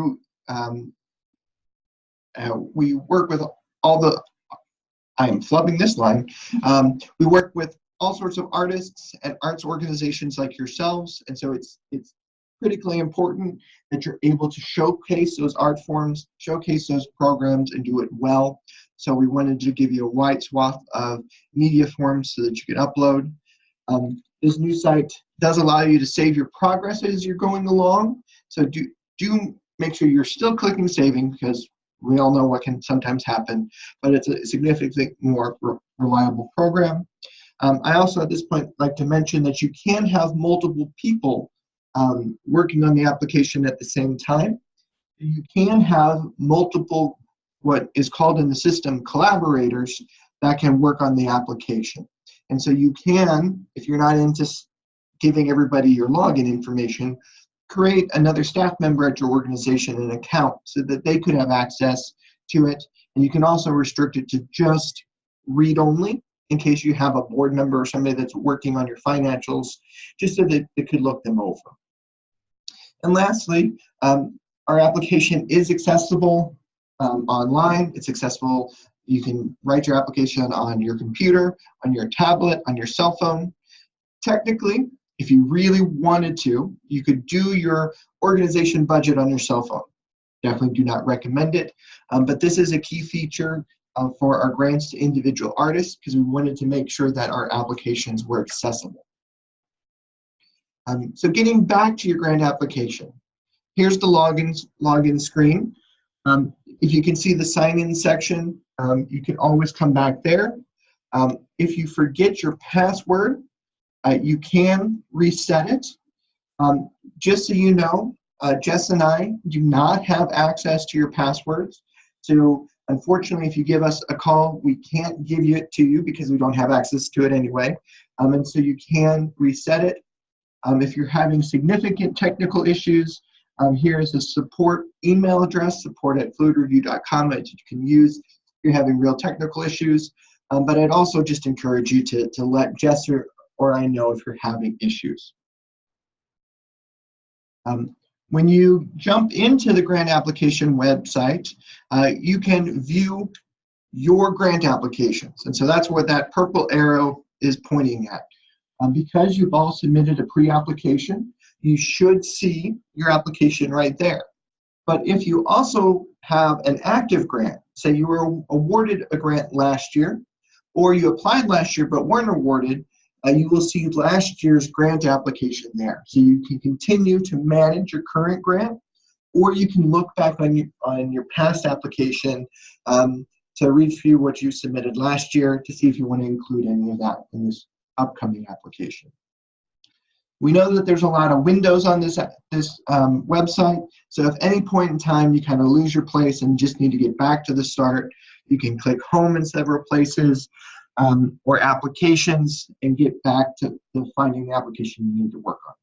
work with all the, I am flubbing this line. We work with all sorts of artists and arts organizations like yourselves, and so it's critically important that you're able to showcase those art forms, showcase those programs, and do it well. So we wanted to give you a wide swath of media forms so that you can upload. This new site does allow you to save your progress as you're going along, so do make sure you're still clicking saving, because We all know what can sometimes happen, but it's a significantly more reliable program. I also at this point like to mention that you can have multiple people working on the application at the same time. You can have multiple, what is called in the system, collaborators that can work on the application. And so you can, if you're not into giving everybody your login information, create another staff member at your organization an account so that they could have access to it. And you can also restrict it to just read only in case you have a board member or somebody that's working on your financials, just so that they could look them over. And lastly, our application is accessible online. It's accessible. You can write your application on your computer, on your tablet, on your cell phone. Technically, if you really wanted to, you could do your organization budget on your cell phone. Definitely do not recommend it, but this is a key feature for our grants to individual artists because we wanted to make sure that our applications were accessible. So getting back to your grant application, here's the login screen. If you can see the sign-in section, you can always come back there. If you forget your password, you can reset it. Just so you know, Jess and I do not have access to your passwords. So unfortunately, if you give us a call, we can't give it to you because we don't have access to it anyway. And so you can reset it. If you're having significant technical issues, here is a support email address, support@fluidreview.com, that you can use if you're having real technical issues. But I'd also just encourage you to let Jess or I know if you're having issues. When you jump into the grant application website, you can view your grant applications. And so that's what that purple arrow is pointing at. Because you've all submitted a pre-application, you should see your application right there. But if you also have an active grant, say you were awarded a grant last year, or you applied last year but weren't awarded, you will see last year's grant application there. So you can continue to manage your current grant, or you can look back on your past application to review what you submitted last year to see if you want to include any of that in this upcoming application. We know that there's a lot of windows on this website, so if any point in time you kind of lose your place and just need to get back to the start, you can click home in several places or applications and get back to finding the application you need to work on.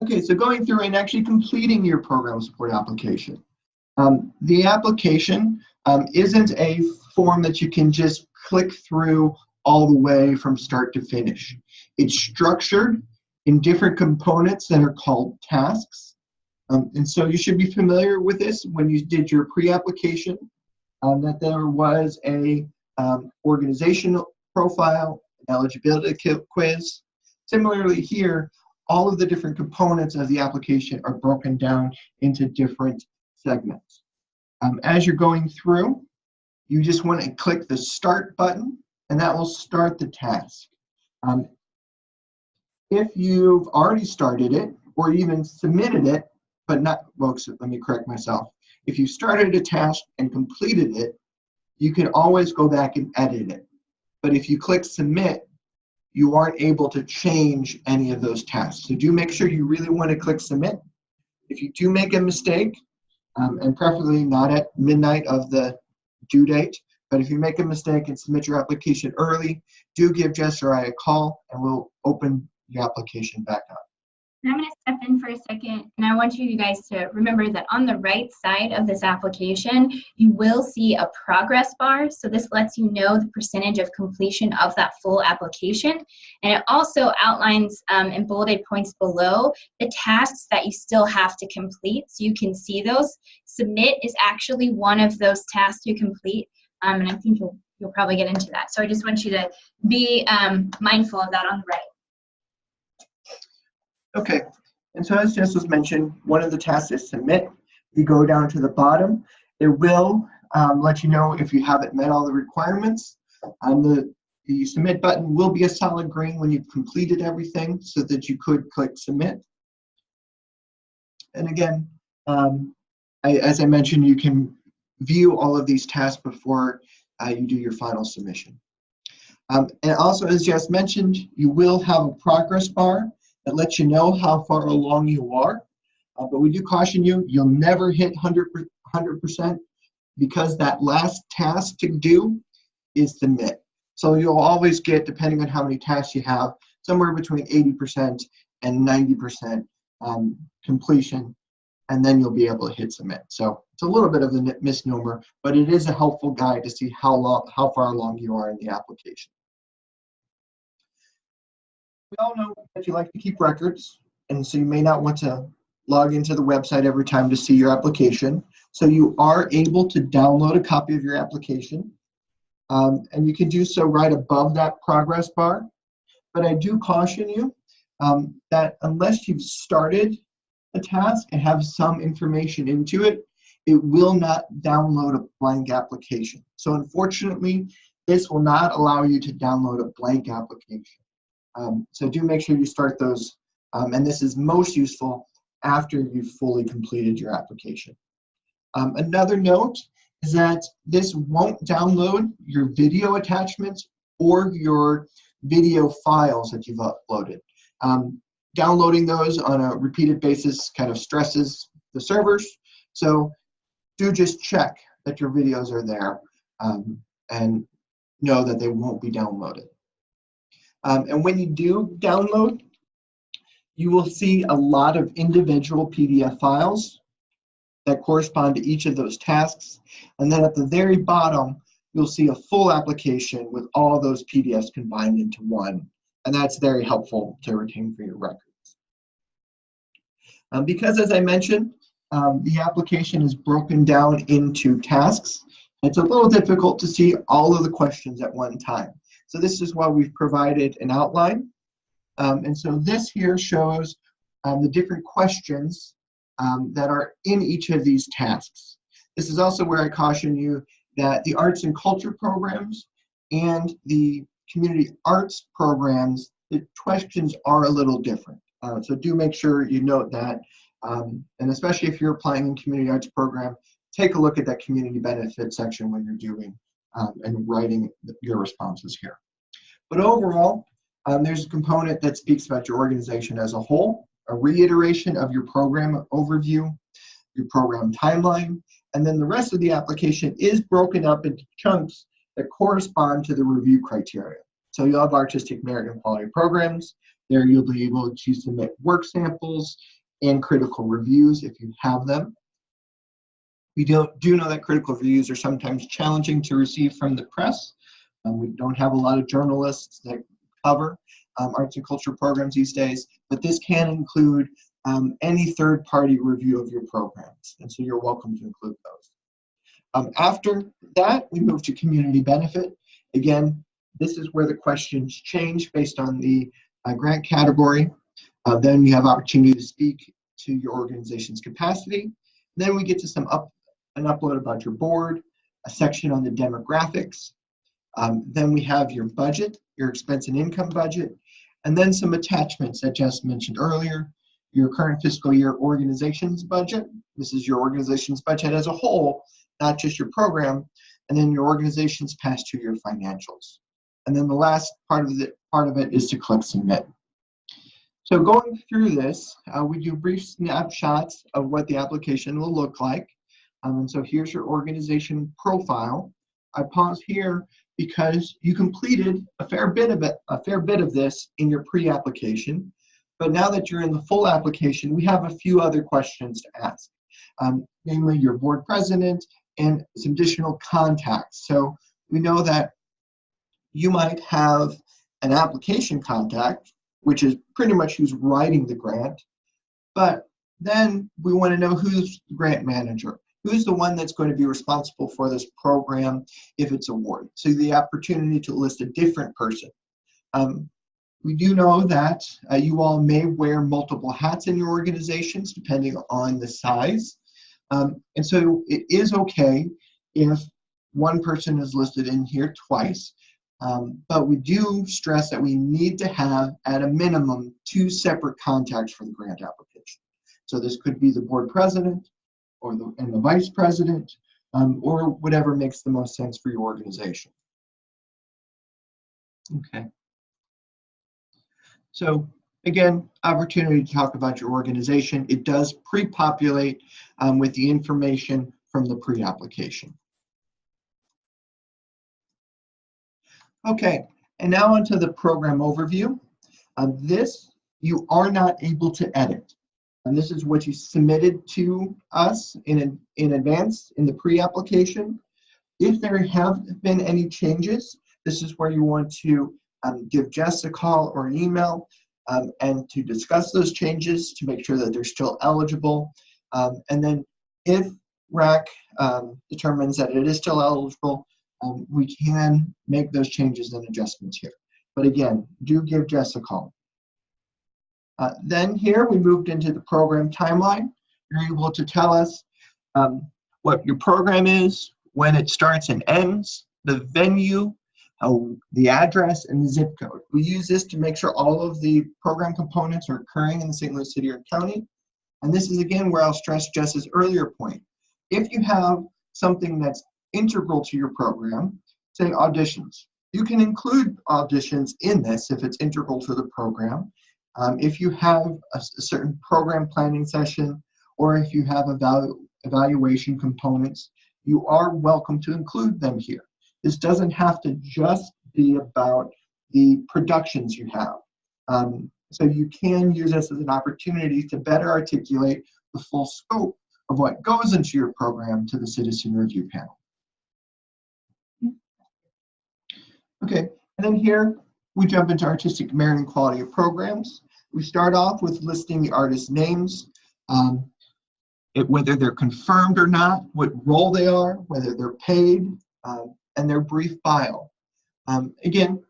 Okay, so going through and actually completing your program support application. The application isn't a form that you can just click through all the way from start to finish. It's structured in different components that are called tasks. And so you should be familiar with this when you did your pre-application, that there was a organizational profile, an eligibility quiz. Similarly here, all of the different components of the application are broken down into different segments. As you're going through, you just want to click the start button, and that will start the task. If you've already started it or even submitted it, but not, well, let me correct myself. If you started a task and completed it, you can always go back and edit it. But if you click submit, you aren't able to change any of those tasks. So do make sure you really want to click submit. If you do make a mistake, and preferably not at midnight of the due date, but if you make a mistake and submit your application early, do give Jess or I a call and we'll open the application back up. And I'm going to step in for a second, and I want you guys to remember that on the right side of this application, you will see a progress bar. So this lets you know the percentage of completion of that full application. And it also outlines in bulleted points below the tasks that you still have to complete. So you can see those. Submit is actually one of those tasks to complete. And I think you'll probably get into that. So I just want you to be mindful of that on the right. Okay, and so as Jess was mentioned, one of the tasks is submit. You go down to the bottom. It will let you know if you haven't met all the requirements. The submit button will be a solid green when you've completed everything so that you could click submit. And again, as I mentioned, you can view all of these tasks before you do your final submission. And also, as Jess mentioned, you will have a progress bar that lets you know how far along you are. But we do caution you, you'll never hit 100% because that last task to do is submit. So you'll always get, depending on how many tasks you have, somewhere between 80% and 90% completion, and then you'll be able to hit submit. So it's a little bit of a misnomer, but it is a helpful guide to see how far along you are in the application. We all know that you like to keep records, and so you may not want to log into the website every time to see your application. So you are able to download a copy of your application, and you can do so right above that progress bar. But I do caution you that unless you've started a task and have some information into it, it will not download a blank application. So unfortunately, this will not allow you to download a blank application. So do make sure you start those, and this is most useful after you've fully completed your application. Another note is that this won't download your video attachments or your video files that you've uploaded. Downloading those on a repeated basis kind of stresses the servers, so do just check that your videos are there and know that they won't be downloaded. And when you do download, you will see a lot of individual PDF files that correspond to each of those tasks. And then at the very bottom, you'll see a full application with all those PDFs combined into one. And that's very helpful to retain for your records. Because, as I mentioned, the application is broken down into tasks, it's a little difficult to see all of the questions at one time. So this is why we've provided an outline. And so this here shows the different questions that are in each of these tasks. This is also where I caution you that the arts and culture programs and the community arts programs, the questions are a little different. So do make sure you note that. And especially if you're applying in community arts program, take a look at that community benefit section when you're doing and writing your responses here. But overall, there's a component that speaks about your organization as a whole, a reiteration of your program overview, your program timeline, and then the rest of the application is broken up into chunks that correspond to the review criteria. So you'll have artistic merit and quality programs. There you'll be able to submit work samples and critical reviews if you have them. We do know that critical reviews are sometimes challenging to receive from the press. We don't have a lot of journalists that cover arts and culture programs these days, but this can include any third-party review of your programs, and so you're welcome to include those. After that, we move to community benefit. Again, this is where the questions change based on the grant category. Then you have opportunity to speak to your organization's capacity. Then we get to an upload about your board, a section on the demographics. Then we have your budget, your expense and income budget, and then some attachments that Jess mentioned earlier, your current fiscal year organization's budget. This is your organization's budget as a whole, not just your program, and then your organization's past 2-year financials. And then the last part of it is to click submit. So going through this, we do brief snapshots of what the application will look like. And so here's your organization profile. I pause here because you completed a fair bit of this in your pre-application. But now that you're in the full application, we have a few other questions to ask, namely your board president and some additional contacts. So we know that you might have an application contact, which is pretty much who's writing the grant, but then we want to know who's the grant manager. Who's the one that's going to be responsible for this program if it's awarded? So the opportunity to list a different person. We do know that you all may wear multiple hats in your organizations depending on the size. And so it is okay if one person is listed in here twice, but we do stress that we need to have at a minimum 2 separate contacts for the grant application. So this could be the board president, and the vice president, or whatever makes the most sense for your organization. Okay. So again, opportunity to talk about your organization. It does pre-populate with the information from the pre-application. Okay, and now onto the program overview. This you are not able to edit. And this is what you submitted to us in advance in the pre-application. If there have been any changes, this is where you want to give Jess a call or an email and to discuss those changes to make sure that they're still eligible. And then if RAC determines that it is still eligible, we can make those changes and adjustments here. But again, do give Jess a call. Then here we moved into the program timeline. You're able to tell us what your program is, when it starts and ends, the venue, the address, and the zip code. We use this to make sure all of the program components are occurring in the St. Louis City or County. And this is again where I'll stress Jess's earlier point. If you have something that's integral to your program, say auditions, you can include auditions in this if it's integral to the program. If you have a certain program planning session, or if you have evaluation components, you are welcome to include them here. This doesn't have to just be about the productions you have. So you can use this as an opportunity to better articulate the full scope of what goes into your program to the citizen review panel. Okay, and then here we jump into artistic merit and quality of programs. We start off with listing the artist names, whether they're confirmed or not, what role they are, whether they're paid, and their brief bio. Again,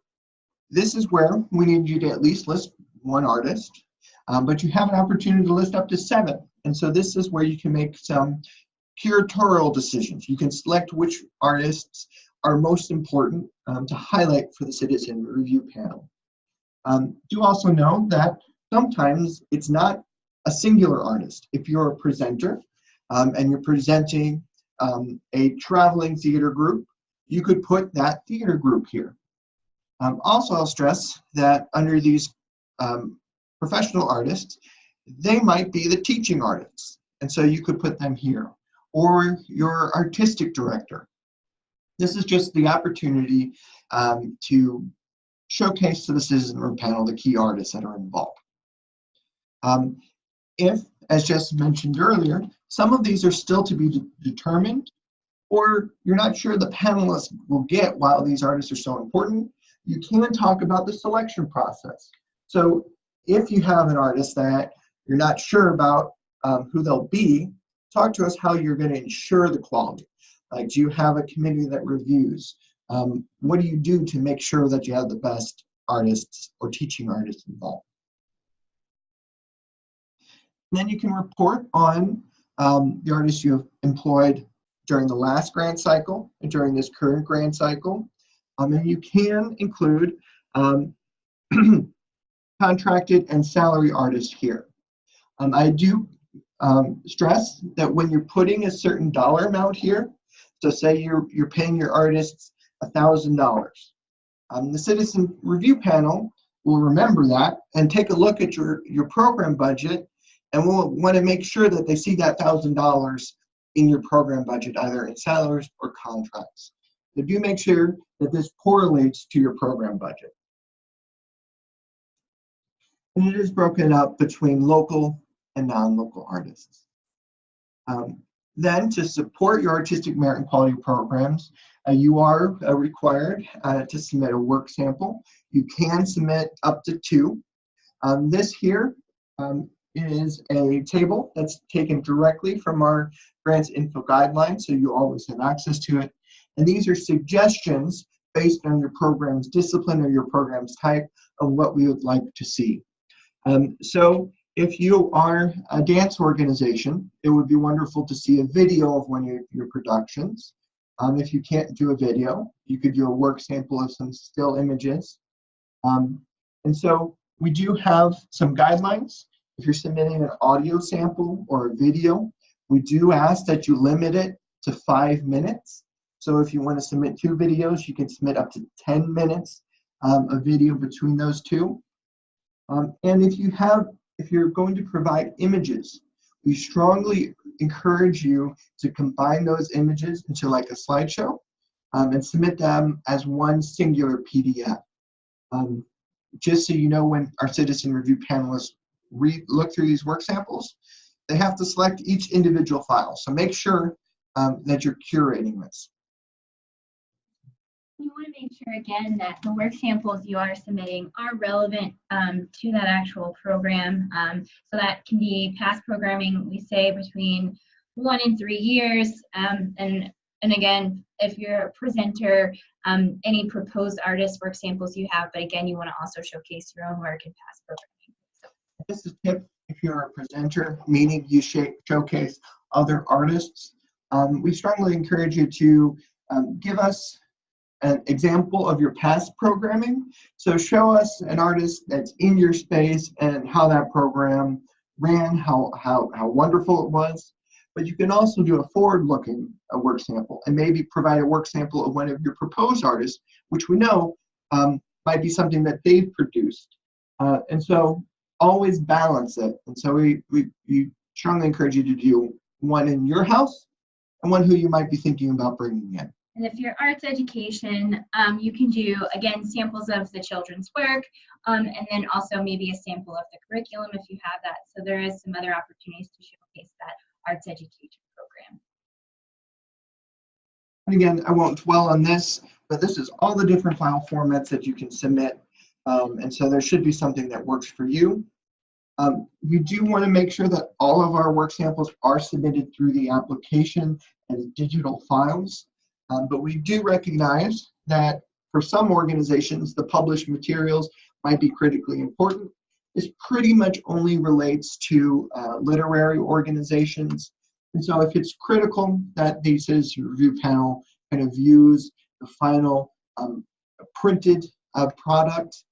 this is where we need you to at least list one artist, but you have an opportunity to list up to 7. And so this is where you can make some curatorial decisions. You can select which artists are most important to highlight for the citizen review panel. Do also know that sometimes it's not a singular artist. If you're a presenter and you're presenting a traveling theater group, you could put that theater group here. Also, I'll stress that under these professional artists, they might be the teaching artists, and so you could put them here. Or your artistic director. This is just the opportunity to showcase to the citizen review panel the key artists that are involved. If, as Jess mentioned earlier, some of these are still to be determined, or you're not sure the panelists will get while these artists are so important, you can talk about the selection process. So if you have an artist that you're not sure about who they'll be, talk to us how you're going to ensure the quality. Like, do you have a committee that reviews? What do you do to make sure that you have the best artists or teaching artists involved? And then you can report on the artists you have employed during the last grant cycle and during this current grant cycle. And you can include contracted and salary artists here. I do stress that when you're putting a certain dollar amount here, so say you're paying your artists $1,000, the citizen review panel will remember that and take a look at your program budget, and we'll want to make sure that they see that $1,000 in your program budget, either in salaries or contracts. So do make sure that this correlates to your program budget. And it is broken up between local and non-local artists. Then, to support your artistic merit and quality programs, you are required to submit a work sample. You can submit up to 2. This here is a table that's taken directly from our grants info guidelines, so you always have access to it. And these are suggestions based on your program's discipline or your program's type of what we would like to see. So if you are a dance organization, it would be wonderful to see a video of one of your productions. If you can't do a video, you could do a work sample of some still images. And so we do have some guidelines. If you're submitting an audio sample or a video, We do ask that you limit it to 5 minutes. So if you want to submit 2 videos, you can submit up to 10 minutes of video between those two. And if you're going to provide images, we strongly encourage you to combine those images into like a slideshow and submit them as one singular PDF. Just so you know, when our citizen review panelists look through these work samples, they have to select each individual file. So make sure that you're curating this. You want to make sure, again, that the work samples you are submitting are relevant to that actual program. So that can be past programming, we say, between 1 and 3 years. And again, if you're a presenter, any proposed artist work samples you have, but again, you want to also showcase your own work in past programming. This is a tip if you're a presenter, meaning you showcase other artists. We strongly encourage you to give us an example of your past programming. So show us an artist that's in your space and how that program ran, how wonderful it was. But you can also do a forward-looking work sample and maybe provide a work sample of one of your proposed artists, which we know might be something that they've produced. And so always balance it. And so we strongly encourage you to do one in your house and one who you might be thinking about bringing in. And if you're arts education, you can do, again, samples of the children's work, and then also maybe a sample of the curriculum if you have that. So there is some other opportunities to showcase that arts education program. And again, I won't dwell on this, but this is all the different file formats that you can submit. And so there should be something that works for you. We do want to make sure that all of our work samples are submitted through the application as digital files. But we do recognize that for some organizations, the published materials might be critically important. This pretty much only relates to literary organizations. And so if it's critical that the citizen review panel kind of views the final printed product,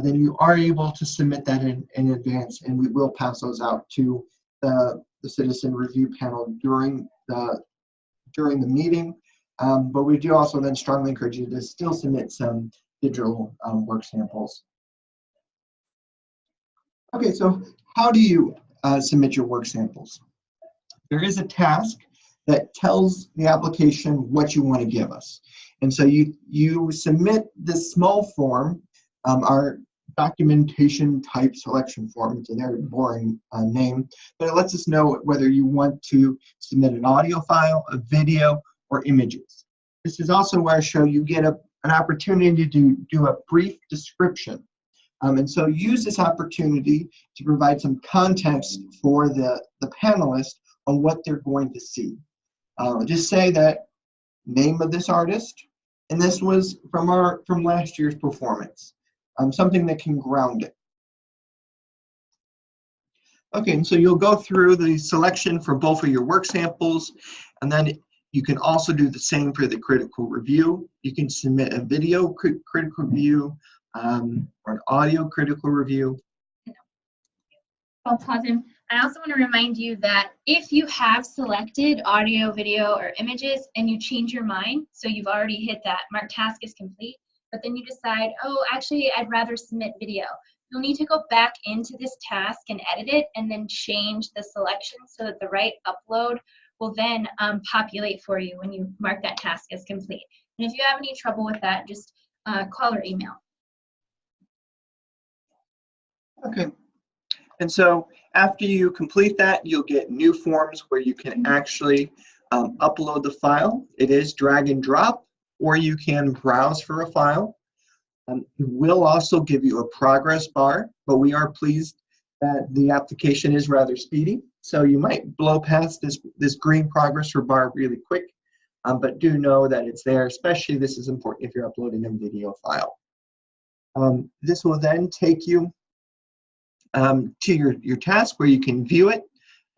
then you are able to submit that in advance, and we will pass those out to the citizen review panel during the meeting. But we do also then strongly encourage you to still submit some digital work samples. Okay, so how do you submit your work samples? There is a task that tells the application what you want to give us. And so you submit this small form, our documentation type selection form. It's a very boring name, but it lets us know whether you want to submit an audio file, a video, or images. This is also where I show you get an opportunity to do a brief description. And so use this opportunity to provide some context for the panelists on what they're going to see. Just say that name of this artist, and this was from last year's performance. Something that can ground it. Okay, and so you'll go through the selection for both of your work samples, and then you can also do the same for the critical review. You can submit a video critical review or an audio critical review. I'll pause him. I also want to remind you that if you have selected audio, video, or images and you change your mind, so you've already hit that mark task is complete, but then you decide, oh, actually, I'd rather submit video. You'll need to go back into this task and edit it and then change the selection so that the right upload will then populate for you when you mark that task as complete. And if you have any trouble with that, just call or email. Okay. And so after you complete that, you'll get new forms where you can actually upload the file. It is drag and drop, or you can browse for a file. It will also give you a progress bar, but we are pleased that the application is rather speedy. So you might blow past this green progress bar really quick, but do know that it's there, especially this is important if you're uploading a video file. This will then take you to your task where you can view it.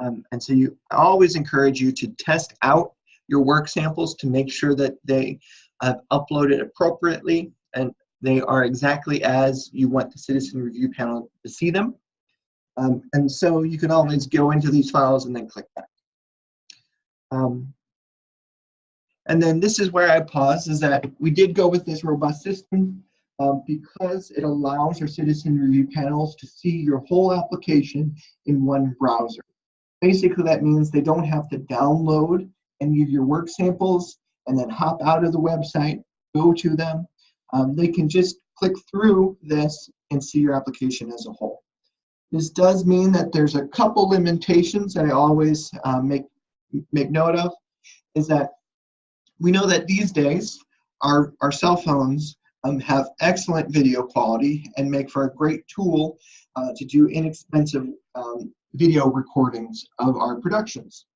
And so I always encourage you to test out your work samples to make sure that they have uploaded appropriately and they are exactly as you want the citizen review panel to see them. And so you can always go into these files and then click back. And then this is where I pause, is that we did go with this robust system because it allows our citizen review panels to see your whole application in one browser. Basically, that means they don't have to download any of your work samples and then hop out of the website, go to them. They can just click through this and see your application as a whole. This does mean that there's a couple limitations that I always make note of, is that we know that these days our cell phones have excellent video quality and make for a great tool to do inexpensive video recordings of our productions.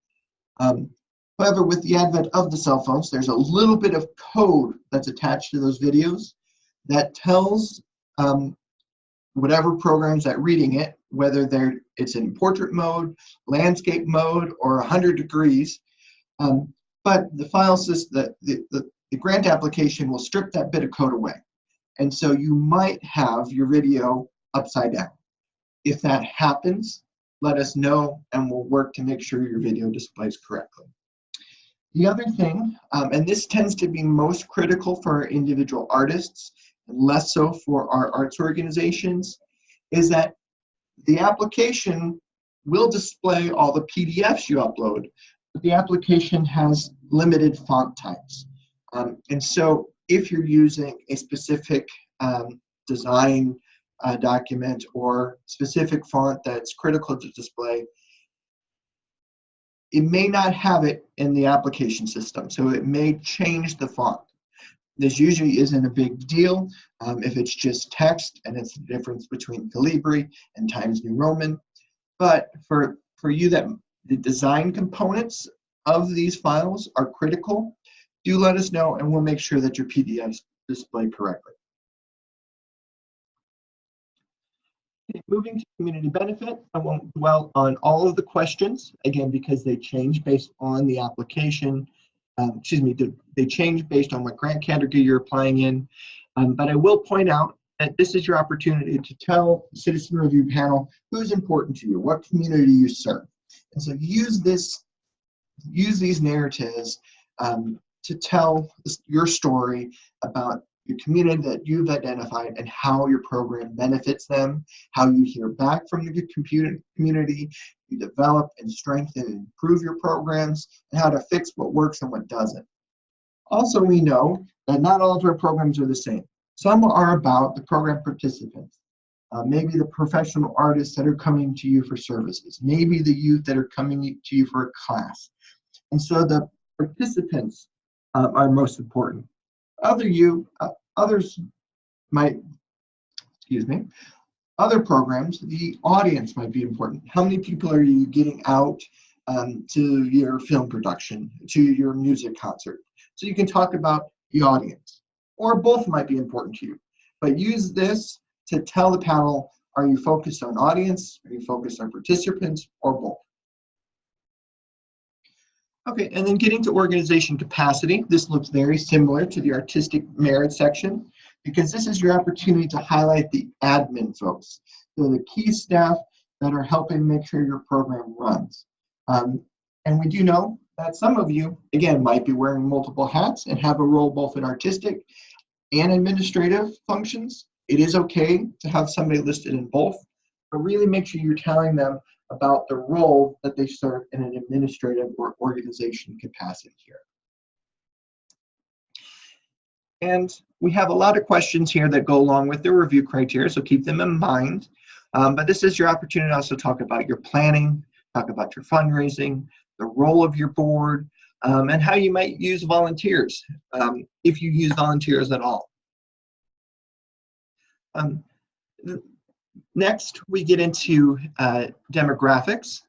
However, with the advent of the cell phones, there's a little bit of code that's attached to those videos that tells whatever program's that reading it, whether it's in portrait mode, landscape mode, or 100 degrees. But the file system, the grant application will strip that bit of code away. And so you might have your video upside down. If that happens, let us know and we'll work to make sure your video displays correctly. The other thing, and this tends to be most critical for our individual artists, and less so for our arts organizations, is that the application will display all the PDFs you upload, but the application has limited font types. And so if you're using a specific design document or specific font that's critical to display, it may not have it in the application system, so it may change the font. This usually isn't a big deal if it's just text and it's the difference between Calibri and Times New Roman. But for you that the design components of these files are critical, do let us know and we'll make sure that your PDFs display correctly. Okay, moving to community benefit, I won't dwell on all of the questions, again, because they change based on the application. They change based on what grant category you're applying in. But I will point out that this is your opportunity to tell the Citizen Review Panel who's important to you, what community you serve. And so use these narratives to tell your story about your community that you've identified and how your program benefits them, how you hear back from the community, you develop and strengthen and improve your programs, and how to fix what works and what doesn't. Also, we know that not all of our programs are the same. Some are about the program participants, maybe the professional artists that are coming to you for services, maybe the youth that are coming to you for a class. And so the participants are most important. Others might, other programs, the audience might be important. How many people are you getting out to your film production, to your music concert? So you can talk about the audience, or both might be important to you. But use this to tell the panel, are you focused on audience, are you focused on participants, or both? Okay, and then getting to organization capacity. This looks very similar to the artistic merit section because this is your opportunity to highlight the admin folks. So the key staff that are helping make sure your program runs. And we do know that some of you, again, might be wearing multiple hats and have a role both in artistic and administrative functions. It is okay to have somebody listed in both, but really make sure you're telling them about the role that they serve in an administrative or organization capacity here. And we have a lot of questions here that go along with the review criteria, so keep them in mind. But this is your opportunity to also talk about your planning, talk about your fundraising, the role of your board, and how you might use volunteers, if you use volunteers at all. Next, we get into demographics.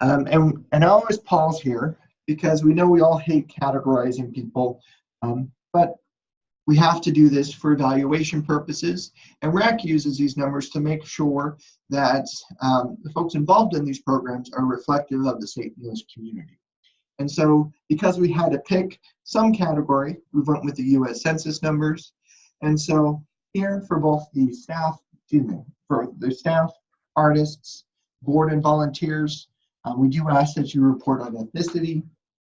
And I always pause here because we know we all hate categorizing people, but we have to do this for evaluation purposes. And RAC uses these numbers to make sure that the folks involved in these programs are reflective of the St. Louis community. And so because we had to pick some category, we went with the US Census numbers. And so here for both the staff, for the staff, artists, board and volunteers, we do ask that you report on ethnicity,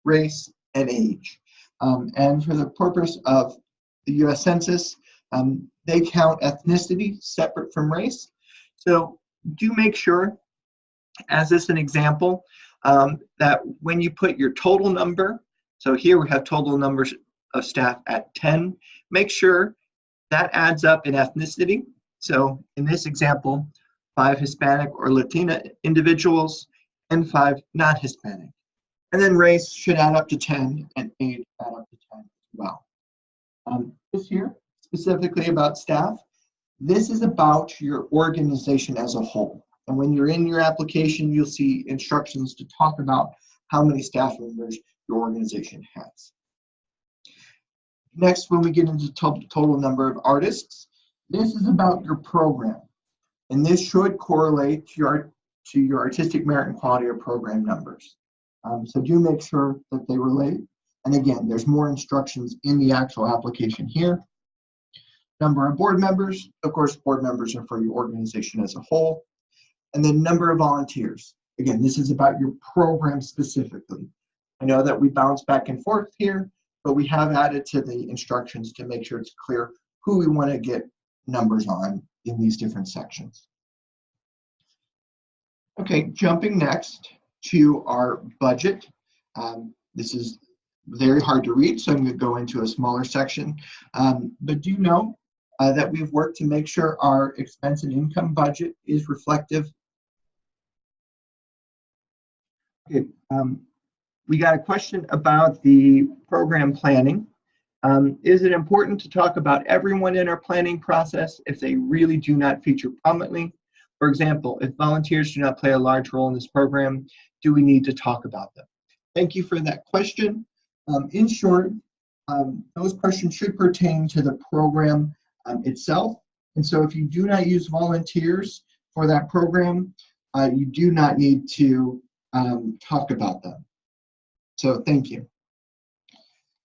race, and age. And for the purpose of the US Census, they count ethnicity separate from race. So do make sure, as is an example, that when you put your total number, so here we have total numbers of staff at 10, make sure that adds up in ethnicity. So in this example, 5 Hispanic or Latina individuals and 5 non-Hispanic. And then race should add up to 10 and age add up to 10 as well. This here, specifically about staff, this is about your organization as a whole. And when you're in your application, you'll see instructions to talk about how many staff members your organization has. Next, when we get into total number of artists, this is about your program. And this should correlate to your artistic merit and quality of program numbers. So do make sure that they relate. And again, there's more instructions in the actual application here. Number of board members, of course, board members are for your organization as a whole. And then number of volunteers. Again, this is about your program specifically. I know that we bounce back and forth here, but we have added to the instructions to make sure it's clear who we want to get numbers on in these different sections. Okay, jumping next to our budget. This is very hard to read, so I'm going to go into a smaller section. But do know that we've worked to make sure our expense and income budget is reflective. Okay, we got a question about the program planning. Is it important to talk about everyone in our planning process if they really do not feature prominently? For example, if volunteers do not play a large role in this program, do we need to talk about them? Thank you for that question. In short, those questions should pertain to the program itself. And so if you do not use volunteers for that program, you do not need to talk about them. So thank you.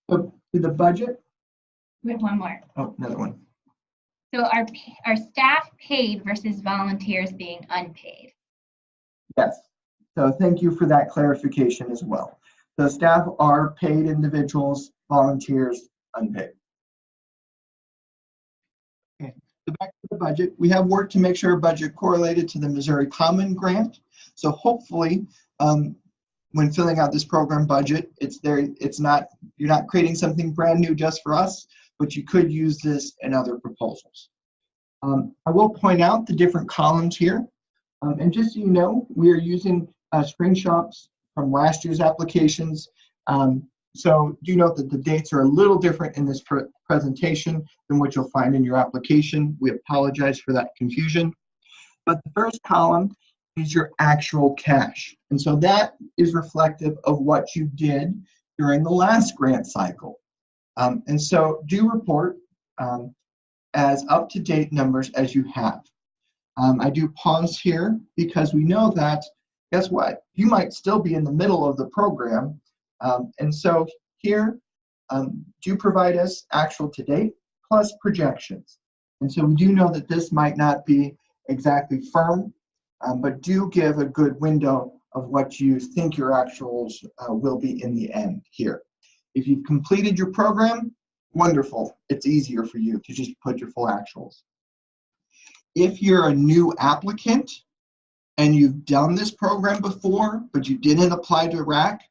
So to the budget. We have one more. Oh, another one. So our staff paid versus volunteers being unpaid. Yes. So thank you for that clarification as well. So staff are paid individuals, volunteers unpaid. Okay, so back to the budget. We have worked to make sure our budget correlated to the Missouri Common Grant. So hopefully, when filling out this program budget, you're not creating something brand new just for us, but you could use this in other proposals. I will point out the different columns here. And just so you know, we are using screenshots from last year's applications. So do note that the dates are a little different in this presentation than what you'll find in your application. We apologize for that confusion. But the first column is your actual cash. And so that is reflective of what you did during the last grant cycle. And so do report as up-to-date numbers as you have. I do pause here because we know that, guess what? You might still be in the middle of the program. And so here, do provide us actual to date plus projections. And so we do know that this might not be exactly firm, but do give a good window of what you think your actuals will be in the end here. If you've completed your program, wonderful. It's easier for you to just put your full actuals. If you're a new applicant and you've done this program before, but you didn't apply to RAC,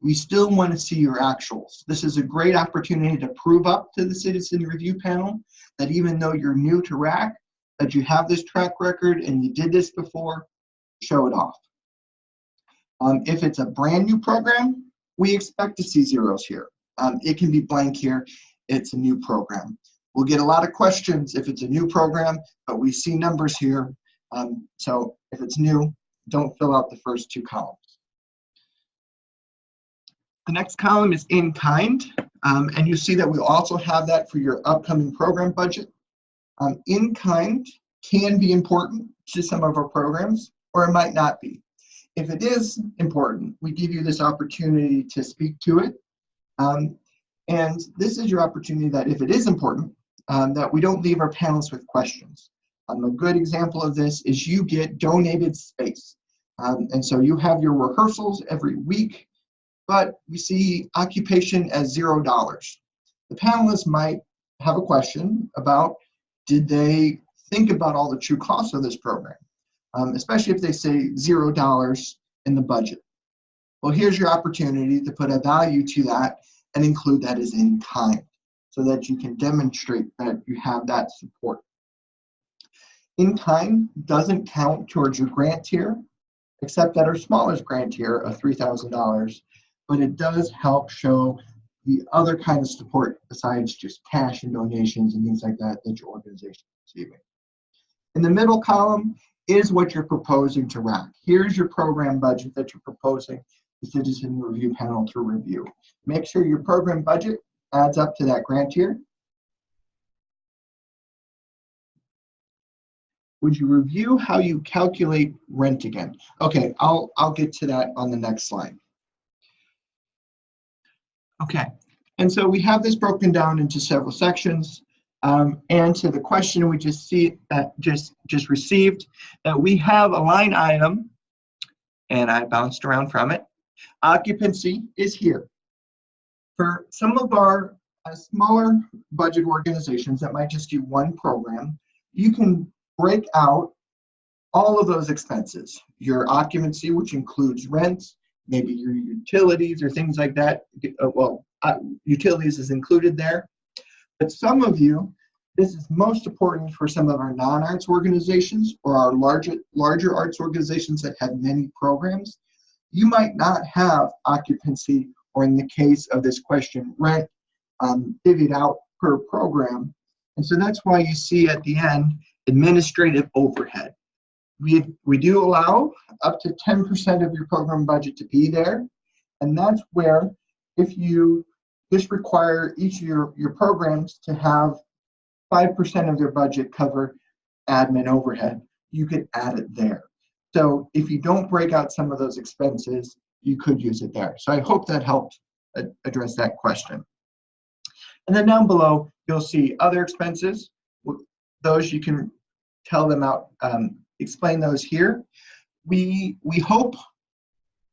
we still want to see your actuals. This is a great opportunity to prove up to the citizen review panel that even though you're new to RAC, that you have this track record and you did this before, show it off. If it's a brand new program, we expect to see zeros here. It can be blank here. It's a new program. We'll get a lot of questions if it's a new program, but we see numbers here. So if it's new, don't fill out the first two columns. The next column is in kind, and you see that we also have that for your upcoming program budget. In kind can be important to some of our programs, or it might not be. If it is important, we give you this opportunity to speak to it. And this is your opportunity that if it is important, that we don't leave our panelists with questions. A good example of this is you get donated space. And so you have your rehearsals every week. but we see occupation as $0. The panelists might have a question about, did they think about all the true costs of this program, especially if they say $0 in the budget. Well, here's your opportunity to put a value to that and include that as in kind so that you can demonstrate that you have that support. In kind doesn't count towards your grant tier, except at our smallest grant tier of $3,000, but it does help show the other kind of support besides just cash and donations and things like that that your organization is receiving. In the middle column is what you're proposing to RAC. Here's your program budget that you're proposing the citizen review panel to review. Make sure your program budget adds up to that grant tier. Would you review how you calculate rent again? Okay, I'll get to that on the next slide. Okay, and so we have this broken down into several sections. And to the question we just received, that we have a line item, and I bounced around from it. Occupancy is here. For some of our smaller budget organizations that might just do one program, you can break out all of those expenses. Your occupancy, which includes rent, maybe your utilities or things like that. Utilities is included there. But some of you, this is most important for some of our non-arts organizations or our larger arts organizations that have many programs. You might not have occupancy, or in the case of this question, rent, divvied out per program. And so that's why you see at the end, administrative overhead. We do allow up to 10% of your program budget to be there. And that's where, if you just require each of your programs to have 5% of their budget cover admin overhead, you could add it there. So if you don't break out some of those expenses, you could use it there. So I hope that helped address that question. And then down below, you'll see other expenses. Those you can tell them out, explain those here. We hope,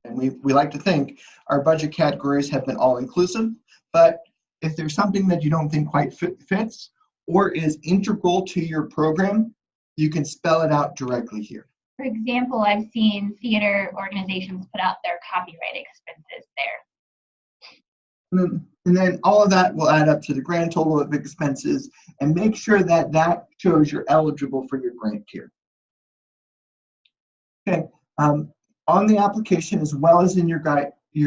and we like to think, our budget categories have been all inclusive, but if there's something that you don't think quite fits or is integral to your program, you can spell it out directly here. For example, I've seen theater organizations put out their copyright expenses there. And then all of that will add up to the grand total of expenses, and make sure that that shows you're eligible for your grant tier. Okay, on the application as well as in your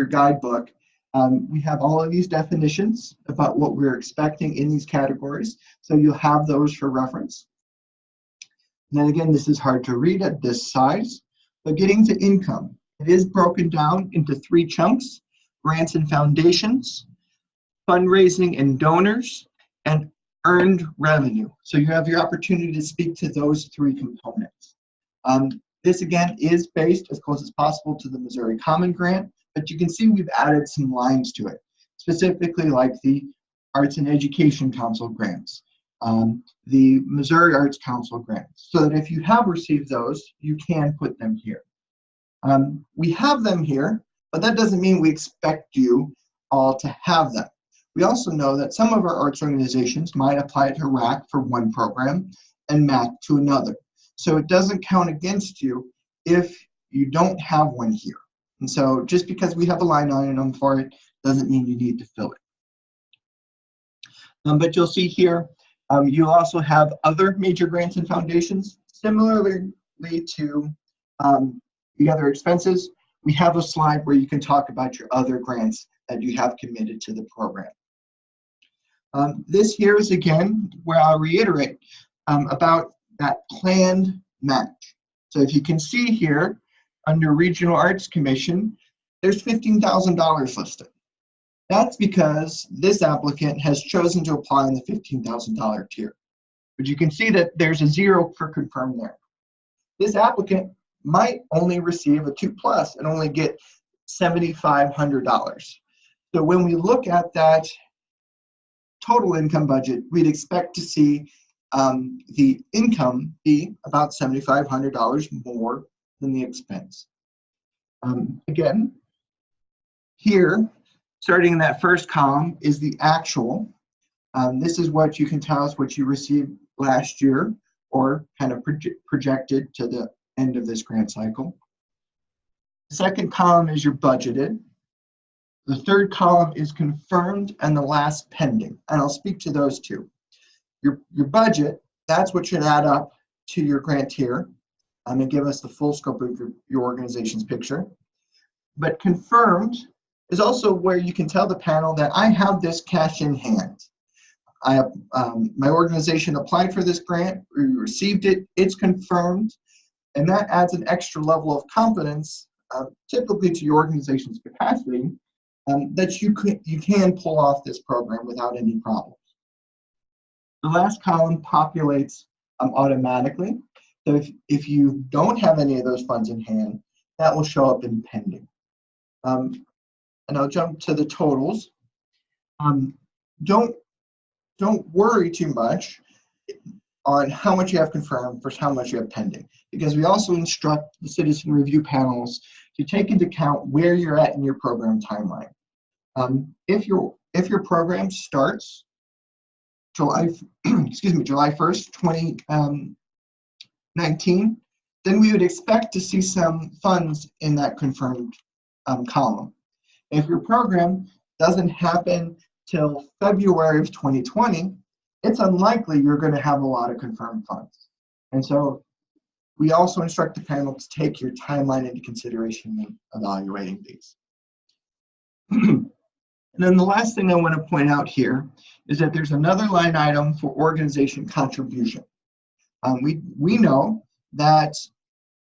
guidebook, we have all of these definitions about what we're expecting in these categories, so you'll have those for reference. And then again, this is hard to read at this size, but getting to income, it is broken down into 3 chunks: grants and foundations, fundraising and donors, and earned revenue. So you have your opportunity to speak to those 3 components. This again is based as close as possible to the Missouri Common Grant, but you can see we've added some lines to it, specifically like the Arts and Education Council grants, the Missouri Arts Council grants, so that if you have received those, you can put them here. We have them here, but that doesn't mean we expect you all to have them. We also know that some of our arts organizations might apply to RAC for one program and MAC to another. So it doesn't count against you if you don't have one here. And so just because we have a line item for it doesn't mean you need to fill it. But you'll see here, you also have other major grants and foundations. Similarly to the other expenses, we have a slide where you can talk about your other grants that you have committed to the program. This here is again where I'll reiterate about that planned match. So if you can see here under Regional Arts Commission, there's $15,000 listed. That's because this applicant has chosen to apply in the $15,000 tier. But you can see that there's a 0 for confirmed there. This applicant might only receive a 2+ and only get $7,500. So when we look at that total income budget, we'd expect to see the income be about $7,500 more than the expense. Again, Here, starting in that first column, is the actual. This is what you can tell us what you received last year or kind of projected to the end of this grant cycle. The second column is your budgeted. The third column is confirmed, and the last pending. And I'll speak to those two. Your budget, that's what should add up to your grantor and give us the full scope of your organization's picture. But confirmed is also where you can tell the panel that I have this cash in hand. My organization applied for this grant, we received it, it's confirmed, and that adds an extra level of confidence, typically to your organization's capacity, that you can pull off this program without any problems. The last column populates automatically. So if you don't have any of those funds in hand, that will show up in pending. And I'll jump to the totals. Don't worry too much on how much you have confirmed versus how much you have pending, because we also instruct the citizen review panels to take into account where you're at in your program timeline. If your program starts July 1st, 2019, then we would expect to see some funds in that confirmed column. If your program doesn't happen till February of 2020, it's unlikely you're going to have a lot of confirmed funds. And so we also instruct the panel to take your timeline into consideration when evaluating these. And then the last thing I want to point out here is that there's another line item for organization contribution. We know that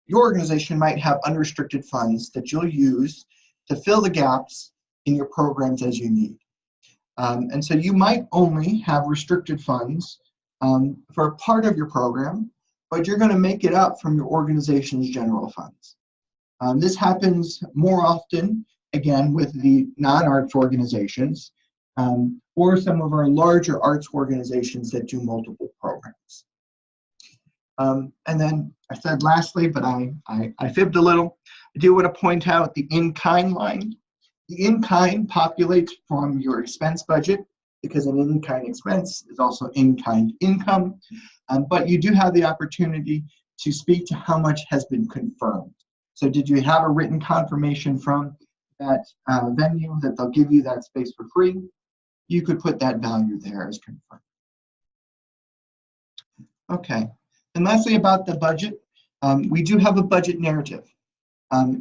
your organization might have unrestricted funds that you'll use to fill the gaps in your programs as you need. And so you might only have restricted funds for a part of your program, but you're going to make it up from your organization's general funds. This happens more often, again, with the non-arts organizations or some of our larger arts organizations that do multiple programs. And then I said lastly, but I fibbed a little, I do want to point out the in-kind line. The in-kind populates from your expense budget because an in-kind expense is also in-kind income, but you do have the opportunity to speak to how much has been confirmed. So did you have a written confirmation from that venue that they'll give you that space for free? You could put that value there as confirmed. Okay, and lastly about the budget, we do have a budget narrative.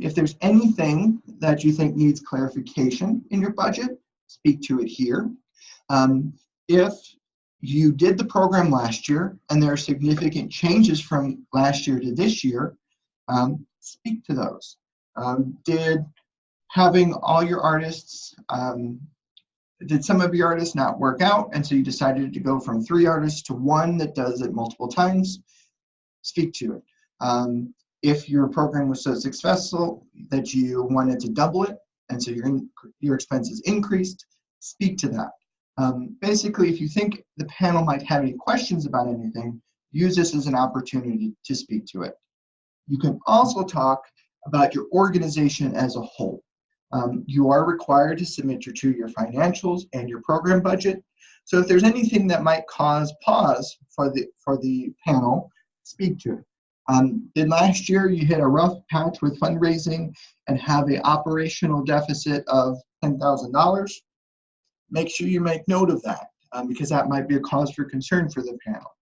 If there's anything that you think needs clarification in your budget, speak to it here. If you did the program last year and there are significant changes from last year to this year, speak to those. Did having all your artists, did some of your artists not work out and so you decided to go from 3 artists to 1 that does it multiple times? Speak to it. If your program was so successful that you wanted to double it and so your expenses increased, speak to that. Basically, if you think the panel might have any questions about anything, use this as an opportunity to speak to it. You can also talk about your organization as a whole. You are required to submit your 2-year financials and your program budget. So if there's anything that might cause pause for the panel, speak to it. Did last year you hit a rough patch with fundraising and have an operational deficit of $10,000? Make sure you make note of that because that might be a cause for concern for the panel.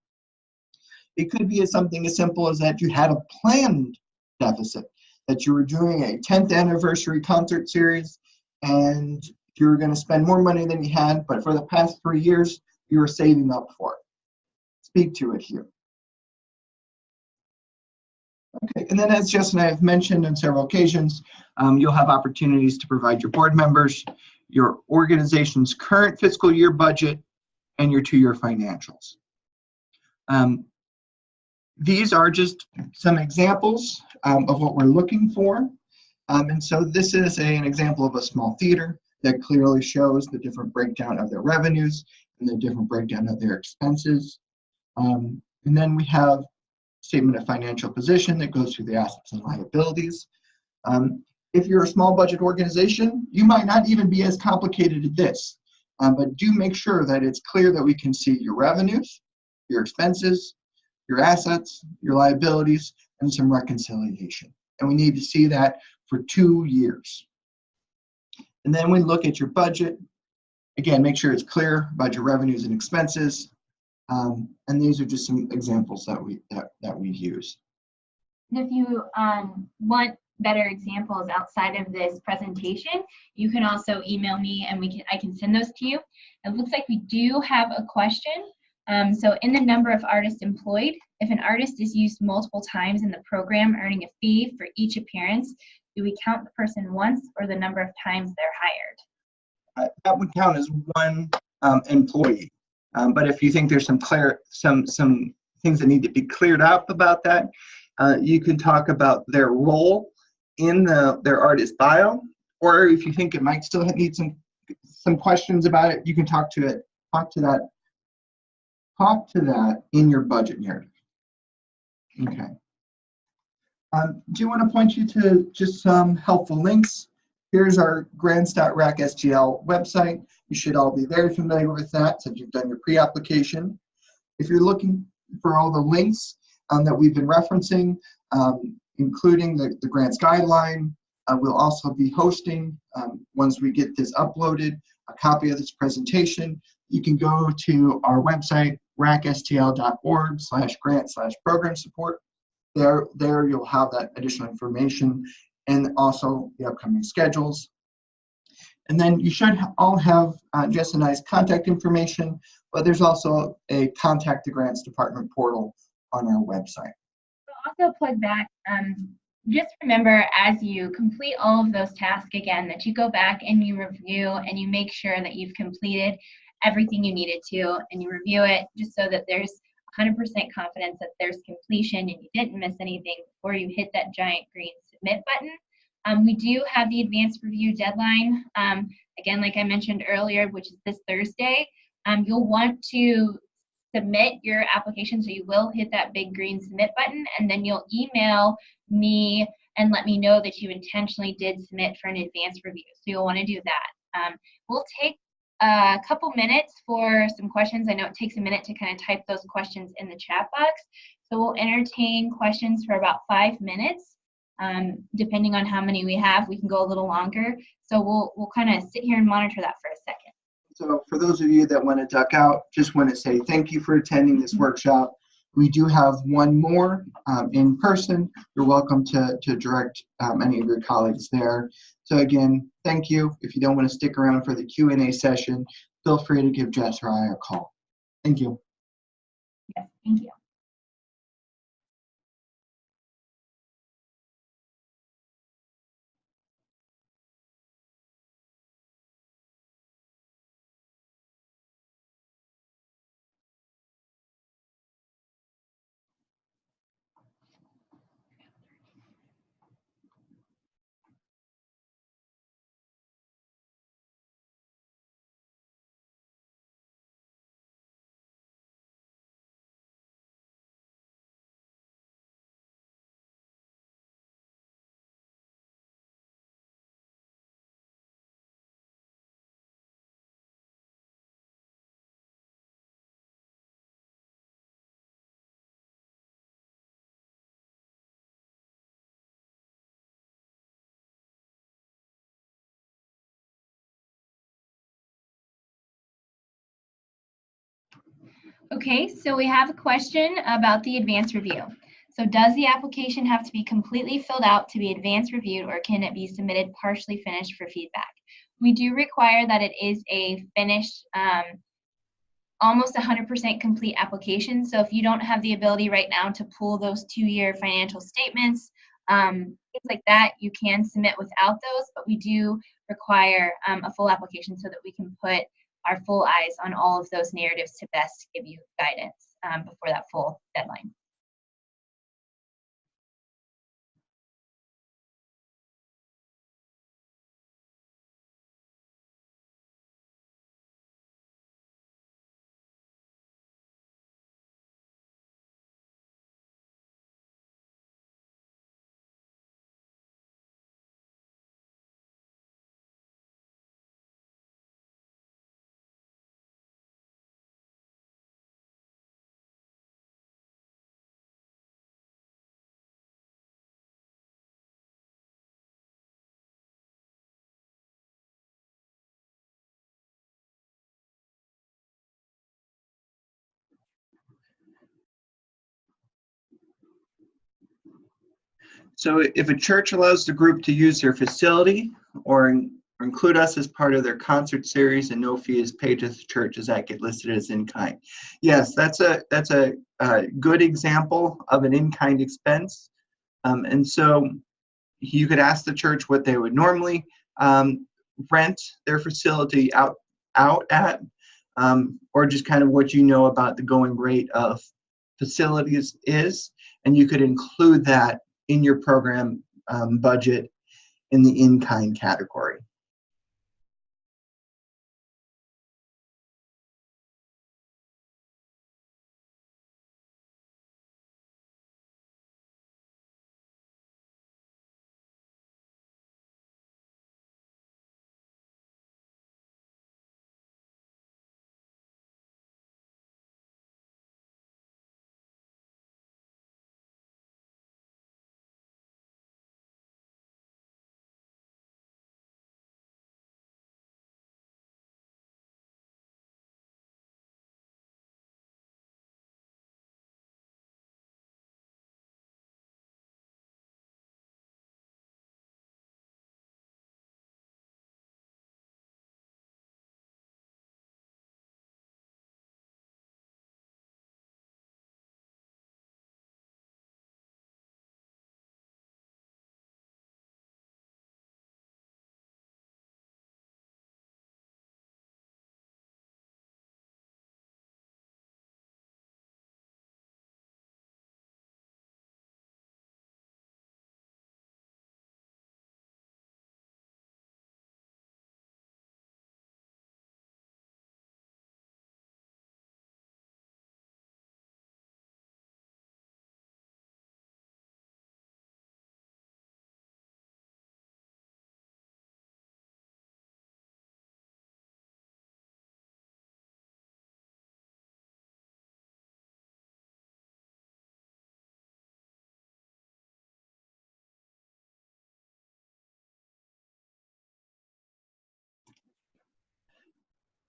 It could be something as simple as that you had a planned deficit, that you were doing a 10th anniversary concert series and you were going to spend more money than you had, but for the past 3 years, you were saving up for it. Speak to it here. Okay, and then as Jess and I have mentioned on several occasions, you'll have opportunities to provide your board members your organization's current fiscal year budget and your 2-year financials. These are just some examples of what we're looking for. And so this is an example of a small theater that clearly shows the different breakdown of their revenues and the different breakdown of their expenses. And then we have statement of financial position that goes through the assets and liabilities. If you're a small budget organization, you might not even be as complicated as this, but do make sure that it's clear that we can see your revenues, your expenses, your assets, your liabilities, and some reconciliation. And we need to see that for 2 years. And then we look at your budget. Again, make sure it's clear about your revenues and expenses. And these are just some examples that we use. If you want better examples outside of this presentation, you can also email me and I can send those to you. It looks like we do have a question. So in the number of artists employed, if an artist is used multiple times in the program earning a fee for each appearance, do we count the person once or the number of times they're hired? That would count as one employee. But if you think there's some things that need to be cleared up about that, you can talk about their role in their artist bio, or if you think it might still need some questions about it, you can talk to that in your budget narrative. Okay. Do you want to point you to just some helpful links? Here's our grants.rac STL website. You should all be very familiar with that since you've done your pre-application. If you're looking for all the links that we've been referencing, including the grants guideline, we'll also be hosting, once we get this uploaded, a copy of this presentation. You can go to our website, racstl.org/grant/program support. There you'll have that additional information and also the upcoming schedules. And then you should all have Jess and I's contact information, but there's also a Contact the Grants Department portal on our website. I'll also plug back, just remember as you complete all of those tasks again, that you go back and you review and you make sure that you've completed everything you needed to, and you review it just so that there's 100% confidence that there's completion and you didn't miss anything before you hit that giant green submit button. We do have the advanced review deadline, again, like I mentioned earlier, which is this Thursday. You'll want to submit your application, so you will hit that big green submit button, and then you'll email me and let me know that you intentionally did submit for an advanced review. So you'll want to do that. We'll take a couple minutes for some questions. I know it takes a minute to kind of type those questions in the chat box. So we'll entertain questions for about 5 minutes. Depending on how many we have, we can go a little longer. So we'll kind of sit here and monitor that for a second. So for those of you that want to duck out, just want to say thank you for attending this workshop. We do have one more in person. You're welcome to direct any of your colleagues there. So again, thank you. If you don't want to stick around for the Q&A session, feel free to give Jess or I a call. Thank you. Yes, thank you. Okay, so we have a question about the advanced review. So does the application have to be completely filled out to be advanced reviewed, or can it be submitted partially finished for feedback? We do require that it is a finished, almost 100% complete application. So if you don't have the ability right now to pull those 2-year financial statements, things like that, you can submit without those, but we do require a full application so that we can put our full eyes on all of those narratives to best give you guidance before that full deadline. So if a church allows the group to use their facility or include us as part of their concert series and no fee is paid to the church, does that get listed as in-kind? Yes, that's a good example of an in-kind expense. And so you could ask the church what they would normally rent their facility out at, or just kind of what you know about the going rate of facilities is, and you could include that in your program budget in the in-kind category.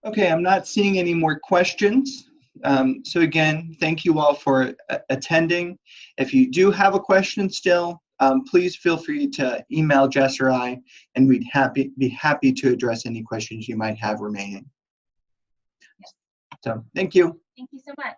Okay, I'm not seeing any more questions. So again, thank you all for attending. If you do have a question still, please feel free to email Jess or I, and we'd be happy to address any questions you might have remaining. So thank you. Thank you so much.